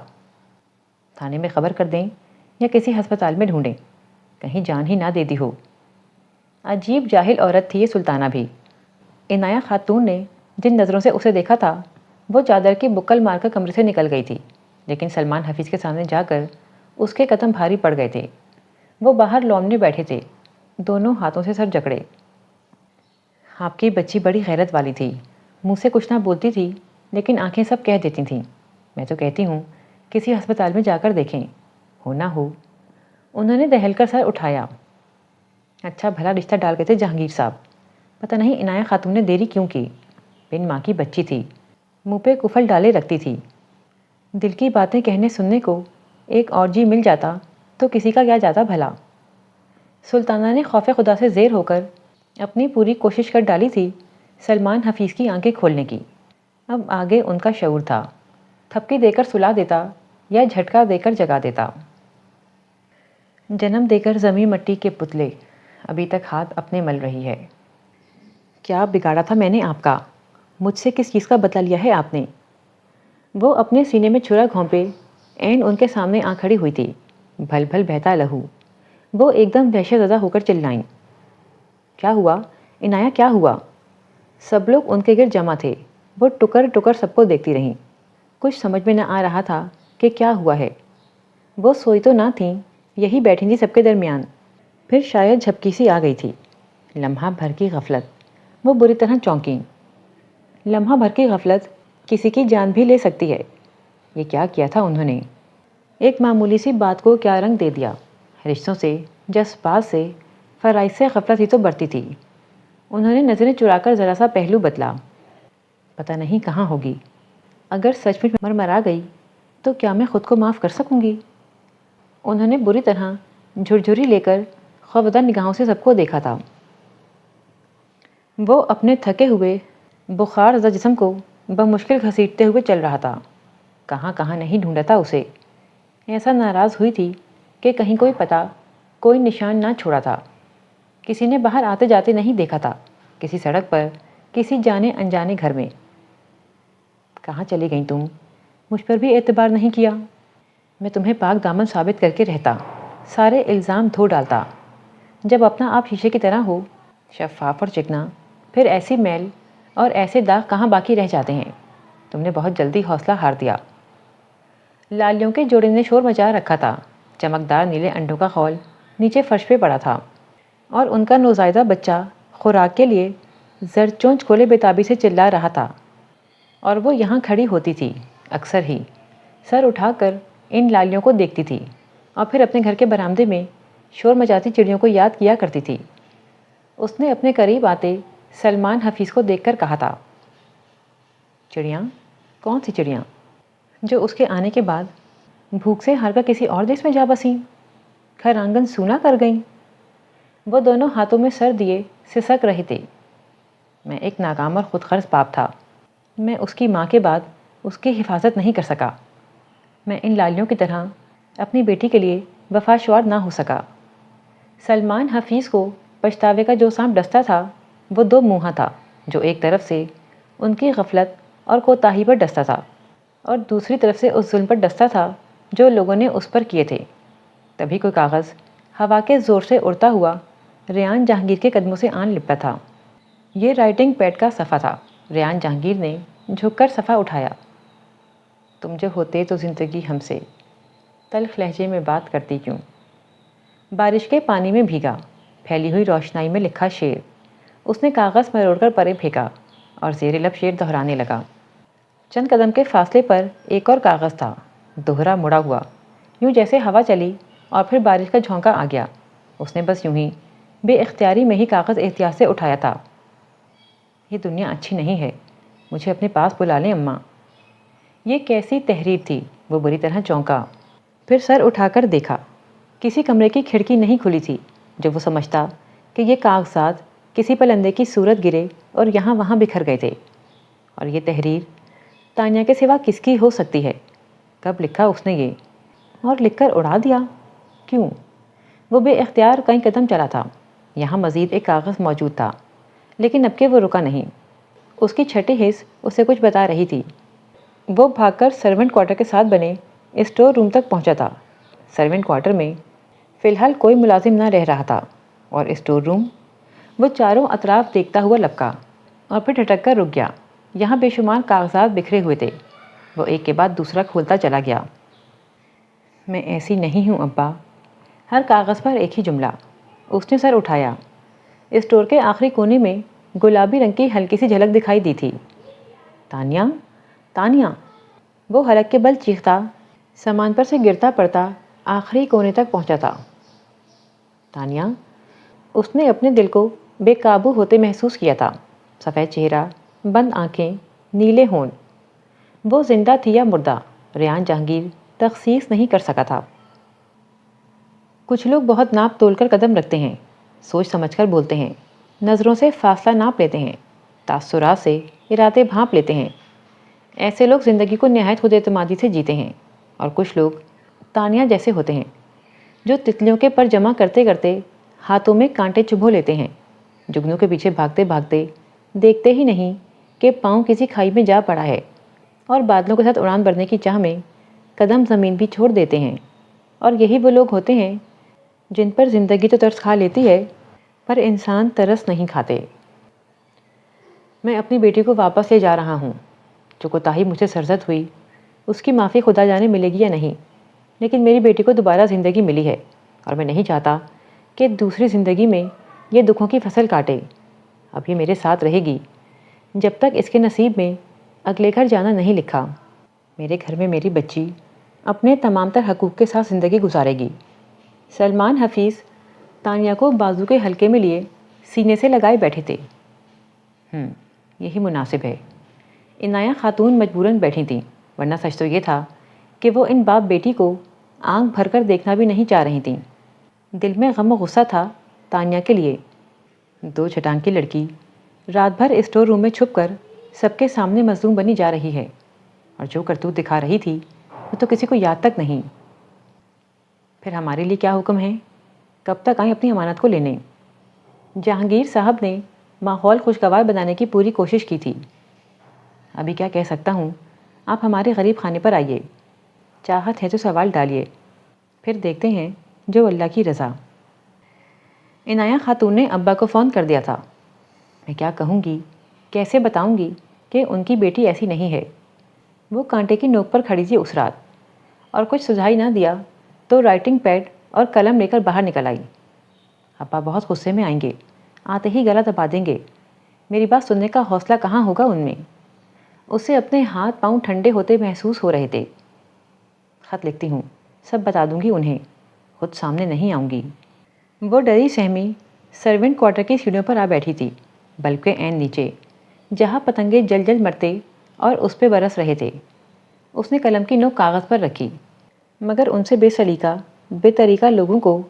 تھانے میں خبر کر دیں یا کسی ہسپتال میں ڈھونڈیں، کہیں جان ہی نہ دے دی ہو۔ عجیب جاہل عورت تھی یہ سلطانہ بھی۔ عنایہ خاتون نے جن نظروں سے اسے دیکھا تھا وہ چادر کی بکل مار کر کمرے سے نکل گئی تھی، لیکن سلمان حفیظ کے سامنے جا کر اس کے قدم بھاری پڑ گئے تھے۔ وہ باہر لومنے بیٹھے تھے، دونوں ہاتھوں سے سر جکڑے۔ آپ کی بچی بڑی غیرت والی تھی، منہ سے کچھ نہ بولتی تھی لیکن آنکھیں سب کہہ دیتی تھیں۔ میں تو کہتی ہوں کسی ہسپتال میں جا کر دیکھیں، ہو نہ ہو۔ انہوں نے دہل کر سر اٹھایا۔ اچھا بھلا رشتہ ڈال گئے تھے جہانگیر صاحب، پتہ نہیں عنایہ خاتون نے دیری کیوں کی۔ بن ماں کی بچی تھی، منہ پہ کفل ڈالے رکھتی تھی۔ دل کی باتیں کہنے سننے کو ایک اور جی مل جاتا تو کسی کا کیا جاتا بھلا۔ سلطانہ نے خوف خدا سے زیر ہو کر اپنی پوری کوشش کر ڈالی تھی سلمان حفیظ کی آنکھیں کھولنے کی۔ اب آگے ان کا شعور تھا، تھپکی دے کر سلا دیتا یا جھٹکا دے کر جگا دیتا۔ جنم دے کر زمین مٹی کے پتلے، ابھی تک ہاتھ اپنے مل رہی ہے۔ کیا بگاڑا تھا میں نے آپ کا؟ مجھ سے کس چیز کا بدلہ لیا ہے آپ نے؟ وہ اپنے سینے میں چھرا گھونپے عین ان کے سامنے آ کھڑی ہوئی تھی، بھل بھل بہتا لہو۔ وہ ایک دم وحشت زدہ ہو کر چلائیں۔ کیا ہوا عنایہ، کیا ہوا؟ سب لوگ ان کے گرد جمع تھے۔ وہ ٹکر ٹکر سب کو دیکھتی رہیں۔ کچھ سمجھ میں نہ آ رہا تھا کہ کیا ہوا ہے۔ وہ سوئی تو نہ تھیں، یہی بیٹھی تھی سب کے درمیان۔ پھر شاید جھپکی سی آ گئی تھی۔ لمحہ بھر کی غفلت، وہ بری طرح چونکیں۔ لمحہ بھر کی غفلت کسی کی جان بھی لے سکتی ہے۔ یہ کیا کیا تھا انہوں نے؟ ایک معمولی سی بات کو کیا رنگ دے دیا۔ رشتوں سے، جذبات سے، فرائض سے غفلت ہی تو برتی تھی۔ انہوں نے نظریں چرا کر ذرا سا پہلو بدلا۔ پتہ نہیں کہاں ہوگی۔ اگر سچ مچ مرمرا گئی تو کیا میں خود کو معاف کر سکوں گی؟ انہوں نے بری طرح جھرجھری لے کر خوفزدہ نگاہوں سے سب کو دیکھا تھا۔ وہ اپنے تھکے ہوئے بخار زدہ جسم کو بمشکل گھسیٹتے ہوئے چل رہا تھا۔ کہاں کہاں نہیں ڈھونڈا تھا اسے۔ ایسا ناراض ہوئی تھی کہ کہیں کوئی پتہ، کوئی نشان نہ چھوڑا تھا۔ کسی نے باہر آتے جاتے نہیں دیکھا تھا، کسی سڑک پر، کسی جانے انجانے گھر میں۔ کہاں چلی گئیں تم؟ مجھ پر بھی اعتبار نہیں کیا؟ میں تمہیں پاک دامن ثابت کر کے رہتا، سارے الزام دھو ڈالتا۔ جب اپنا آپ شیشے کی طرح ہو، شفاف اور چکنا، پھر ایسی میل اور ایسے داغ کہاں باقی رہ جاتے ہیں؟ تم نے بہت جلدی حوصلہ ہار دیا۔ لالیوں کے جوڑے نے شور مچا رکھا تھا۔ چمکدار نیلے انڈوں کا خول نیچے فرش پہ پڑا تھا اور ان کا نوزائیدہ بچہ خوراک کے لیے زرد چونچ کھولے بےتابی سے چلا رہا تھا، اور وہ یہاں کھڑی ہوتی تھی، اکثر ہی سر اٹھا کر ان لالیوں کو دیکھتی تھی اور پھر اپنے گھر کے برآمدے میں شور مچاتی چڑیوں کو یاد کیا کرتی تھی۔ اس نے اپنے قریب آتے سلمان حفیظ کو دیکھ کر کہا تھا، چڑیاں؟ کون سی چڑیاں؟ جو اس کے آنے کے بعد بھوک سے ہار کر کسی اور دیش میں جا بسیں، گھر آنگن سونا کر گئیں۔ وہ دونوں ہاتھوں میں سر دیے سسک رہے تھے۔ میں ایک ناکام اور خود غرض باپ تھا۔ میں اس کی ماں کے بعد اس کی حفاظت نہیں کر سکا۔ میں ان لالیوں کی طرح اپنی بیٹی کے لیے وفاشوار نہ ہو سکا۔ سلمان حفیظ کو پچھتاوے کا جو سانپ ڈستا تھا وہ دو منہا تھا، جو ایک طرف سے ان کی غفلت اور کوتاہی پر ڈستا تھا اور دوسری طرف سے اس ظلم پر ڈستا تھا جو لوگوں نے اس پر کیے تھے۔ تبھی کوئی کاغذ ہوا کے زور سے اڑتا ہوا ریان جہانگیر کے قدموں سے آن لپٹا تھا۔ یہ رائٹنگ پیڈ کا صفحہ تھا۔ ریان جہانگیر نے جھک کر صفحہ اٹھایا۔ تم جو ہوتے تو زندگی ہم سے تلخ لہجے میں بات کرتی کیوں؟ بارش کے پانی میں بھیگا، پھیلی ہوئی روشنائی میں لکھا شعر۔ اس نے کاغذ مروڑ کر پرے پھینکا اور زیر لب شعر دہرانے لگا۔ چند قدم کے فاصلے پر ایک اور کاغذ تھا، دوہرا مڑا ہوا، یوں جیسے ہوا چلی اور پھر بارش کا جھونکا آ گیا۔ اس نے بس یوں ہی بے اختیاری میں ہی کاغذ احتیاط سے اٹھایا تھا۔ یہ دنیا اچھی نہیں ہے، مجھے اپنے پاس بلا لیں اماں۔ یہ کیسی تحریر تھی؟ وہ بری طرح چونکا، پھر سر اٹھا کر دیکھا۔ کسی کمرے کی کھڑکی نہیں کھلی تھی جو وہ سمجھتا کہ یہ کاغذات کسی پرندے کی صورت گرے اور یہاں وہاں بکھر گئے تھے۔ اور یہ تحریر تانیہ کے سوا کس کی ہو سکتی ہے؟ کب لکھا اس نے یہ اور لکھ کر اڑا دیا؟ کیوں؟ وہ بے اختیار کئی قدم چلا تھا۔ یہاں مزید ایک کاغذ موجود تھا، لیکن اب کہ وہ رکا نہیں۔ اس کی چھٹی حس اسے کچھ بتا رہی تھی۔ وہ بھاگ کر سرونٹ کوارٹر کے ساتھ بنے اسٹور روم تک پہنچا تھا۔ سرونٹ کوارٹر میں فی الحال کوئی ملازم نہ رہ رہا تھا اور اسٹور روم، وہ چاروں اطراف دیکھتا ہوا لپکا اور پھر ٹھٹک کر رک گیا۔ یہاں بے شمار کاغذات بکھرے ہوئے تھے۔ وہ ایک کے بعد دوسرا کھولتا چلا گیا۔ میں ایسی نہیں ہوں ابا۔ ہر کاغذ پر ایک ہی جملہ۔ اس نے سر اٹھایا۔ اسٹور کے آخری کونے میں گلابی رنگ کی ہلکی سی جھلک دکھائی دی تھی۔ تانیہ، تانیہ! وہ حلق کے بل چیختا سامان پر سے گرتا پڑتا آخری کونے تک پہنچا تھا۔ تانیہ! اس نے اپنے دل کو بے قابو ہوتے محسوس کیا تھا۔ سفید چہرہ، بند آنکھیں، نیلے ہونٹ۔ وہ زندہ تھی یا مردہ، ریان جہانگیر تخصیص نہیں کر سکا تھا۔ کچھ لوگ بہت ناپ تول کر قدم رکھتے ہیں، سوچ سمجھ کر بولتے ہیں، نظروں سے فاصلہ ناپ لیتے ہیں، تاثرات سے ارادے بھانپ لیتے ہیں۔ ایسے لوگ زندگی کو نہایت خود اعتمادی سے جیتے ہیں، اور کچھ لوگ تانیہ جیسے ہوتے ہیں جو تتلیوں کے پر جمع کرتے کرتے ہاتھوں میں کانٹے چبھو لیتے ہیں، جگنوں کے پیچھے بھاگتے بھاگتے دیکھتے ہی نہیں کہ پاؤں کسی کھائی میں جا پڑا ہے، اور بادلوں کے ساتھ اڑان بھرنے کی چاہ میں قدم زمین بھی چھوڑ دیتے ہیں۔ اور یہی وہ لوگ ہوتے ہیں جن پر زندگی تو ترس کھا لیتی ہے، پر انسان ترس نہیں کھاتے۔ میں اپنی بیٹی کو واپس لے جا رہا ہوں۔ جو کوتاہی مجھ سے سرزد ہوئی اس کی معافی خدا جانے ملے گی یا نہیں، لیکن میری بیٹی کو دوبارہ زندگی ملی ہے، اور میں نہیں چاہتا کہ دوسری زندگی میں یہ دکھوں کی فصل کاٹے۔ اب یہ میرے ساتھ رہے گی جب تک اس کے نصیب میں اگلے گھر جانا نہیں لکھا۔ میرے گھر میں میری بچی اپنے تمام تر حقوق کے ساتھ زندگی گزارے گی۔ سلمان حفیظ تانیہ کو بازو کے حلقے میں لیے سینے سے لگائے بیٹھے تھے۔ یہی مناسب ہے۔ عنایہ خاتون مجبوراً بیٹھی تھیں، ورنہ سچ تو یہ تھا کہ وہ ان باپ بیٹی کو آنکھ بھر کر دیکھنا بھی نہیں چاہ رہی تھیں۔ دل میں غم و غصہ تھا تانیہ کے لیے۔ دو چھٹانگ کی لڑکی رات بھر اسٹور روم میں چھپ کر سب کے سامنے مظلوم بنی جا رہی ہے، اور جو کرتوت دکھا رہی تھی وہ تو کسی کو یاد تک نہیں۔ پھر ہمارے لیے کیا حکم ہے؟ کب تک آئیں اپنی امانت کو لینے؟ جہانگیر صاحب نے ماحول خوشگوار بنانے کی پوری کوشش کی تھی۔ ابھی کیا کہہ سکتا ہوں آپ ہمارے غریب خانے پر آئیے، چاہت ہے تو سوال ڈالیے، پھر دیکھتے ہیں جو اللہ کی رضا۔ عنایہ خاتون نے ابا کو فون کر دیا تھا۔ میں کیا کہوں گی، کیسے بتاؤں گی کہ ان کی بیٹی ایسی نہیں ہے۔ وہ کانٹے کی نوک پر کھڑی تھی اس رات، اور کچھ سجھائی نہ دیا تو رائٹنگ پیڈ اور قلم لے کر باہر نکل آئی۔ ابا بہت غصے میں آئیں گے، آتے ہی گلا دبا دیں گے، میری بات سننے کا حوصلہ کہاں ہوگا ان میں۔ اسے اپنے ہاتھ پاؤں ٹھنڈے ہوتے محسوس ہو رہے تھے۔ خط لکھتی ہوں، سب بتا دوں گی انہیں، خود سامنے نہیں آؤں گی۔ وہ ڈری سہمی سرونٹ کوارٹر کی سیڑھیوں پر آ بیٹھی تھی، بلب کے عین نیچے، جہاں پتنگے جل جل مرتے اور اس پہ برس رہے تھے۔ اس نے قلم کی نوک کاغذ پر رکھی، مگر ان سے بے سلیقہ بے طریقہ لوگوں کو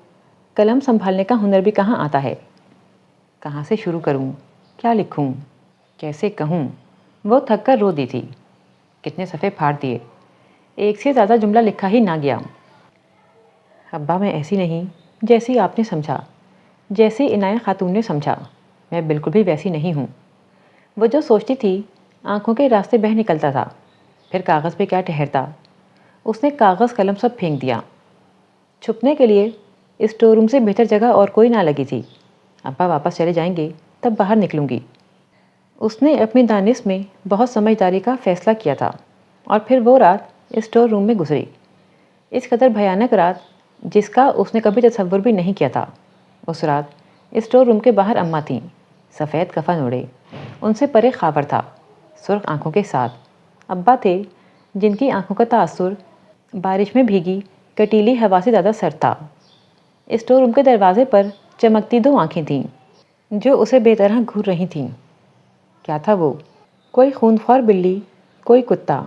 قلم سنبھالنے کا ہنر بھی کہاں آتا ہے۔ کہاں سے شروع کروں، کیا لکھوں، کیسے کہوں؟ وہ تھک کر رو دی تھی۔ کتنے صفحے پھاڑ دیے، ایک سے زیادہ جملہ لکھا ہی نہ گیا۔ ابا میں ایسی نہیں جیسی آپ نے سمجھا، جیسی عنایہ خاتون نے سمجھا، میں بالکل بھی ویسی نہیں ہوں۔ وہ جو سوچتی تھی آنکھوں کے راستے بہہ نکلتا تھا، پھر کاغذ پہ کیا ٹھہرتا۔ اس نے کاغذ قلم سب پھینک دیا۔ چھپنے کے لیے اسٹور روم سے بہتر جگہ اور کوئی نہ لگی تھی۔ ابا واپس چلے جائیں گے تب باہر نکلوں گی۔ اس نے اپنی دانش میں بہت سمجھداری کا فیصلہ کیا تھا، اور پھر وہ رات اسٹور روم میں گزری، اس قدر بھیانک رات جس کا اس نے کبھی تصور بھی نہیں کیا تھا۔ اس رات اسٹور روم کے باہر اماں تھیں، سفید کفن اوڑھے، ان سے پرے خاور تھا، سرخ آنکھوں کے ساتھ۔ ابا تھے جن کی آنکھوں کا تاثر بارش میں بھیگی کٹیلی ہوا سے زیادہ سرد تھا۔ اسٹور روم کے دروازے پر چمکتی دو آنکھیں تھیں جو اسے بے طرح گھور رہی تھیں۔ کیا تھا وہ؟ کوئی خونخوار بلی، کوئی کتا۔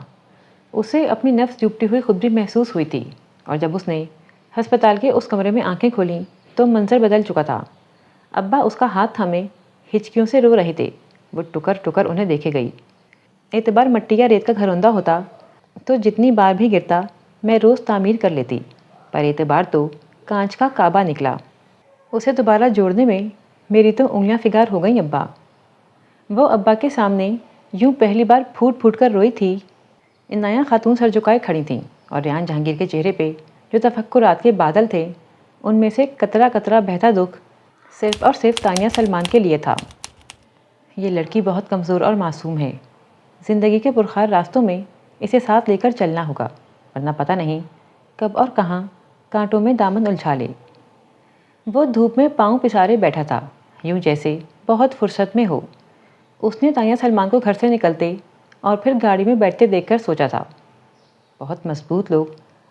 اسے اپنی نفس ڈوبتی ہوئی خود بھی محسوس ہوئی تھی، اور جب اس نے ہسپتال کے اس کمرے میں آنکھیں کھولیں تو منظر بدل چکا تھا۔ ابا اس کا ہاتھ تھامے ہچکیوں سے رو رہے تھے۔ وہ ٹکر ٹکر انہیں دیکھے گئی۔ اعتبار مٹی یا ریت کا گھروندہ ہوتا تو جتنی بار بھی گرتا میں روز تعمیر کر لیتی، پر اعتبار تو کانچ کا کعبہ نکلا۔ اسے دوبارہ جوڑنے میں میری تو انگلیاں فگار ہو گئیں ابا۔ وہ ابا کے سامنے یوں پہلی بار پھوٹ پھوٹ کر روئی تھی۔ عنایہ خاتون سر جھکائے کھڑی تھیں، اور ریحان جہانگیر کے چہرے پہ جو تفکرات کے بادل تھے، ان میں سے قطرہ قطرہ بہتا دکھ صرف اور صرف تانیہ سلمان کے لیے تھا۔ یہ لڑکی بہت کمزور اور معصوم ہے، زندگی کے پرخار راستوں میں اسے ساتھ لے کر چلنا ہوگا، ورنہ پتہ نہیں کب اور کہاں کانٹوں میں دامن الجھا لے۔ وہ دھوپ میں پاؤں پسارے بیٹھا تھا، یوں جیسے بہت فرصت میں ہو۔ اس نے تانیہ سلمان کو گھر سے نکلتے اور پھر گاڑی میں بیٹھتے دیکھ کر سوچا تھا، بہت مضبوط لوگ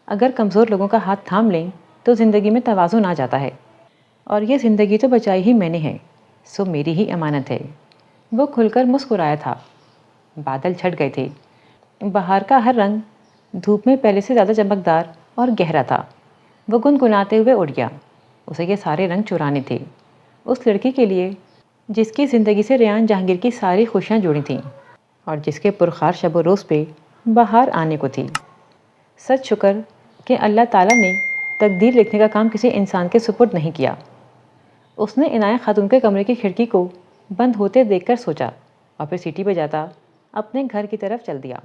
اگر کمزور لوگوں کا ہاتھ تھام لیں تو زندگی میں توازن آ جاتا ہے، اور یہ زندگی تو بچائی ہی میں نے ہے، سو میری ہی امانت ہے۔ وہ کھل کر مسکرایا تھا۔ بادل چھٹ گئے تھے، بہار کا ہر رنگ دھوپ میں پہلے سے زیادہ چمکدار اور گہرا تھا۔ وہ گنگناتے ہوئے اڑ گیا۔ اسے یہ سارے رنگ چرانے تھے، اس لڑکی کے لیے جس کی زندگی سے ریحان جہانگیر کی ساری خوشیاں جڑی تھیں، اور جس کے پرخار شب و روز پہ بہار آنے کو تھی۔ سچ شکر کہ اللہ تعالیٰ نے تقدیر لکھنے کا کام کسی انسان کے سپرد نہیں کیا۔ اس نے عنایہ خاتون کے کمرے کی کھڑکی کو بند ہوتے دیکھ کر سوچا، اور پھر سیٹی بجاتا اپنے گھر کی طرف چل دیا۔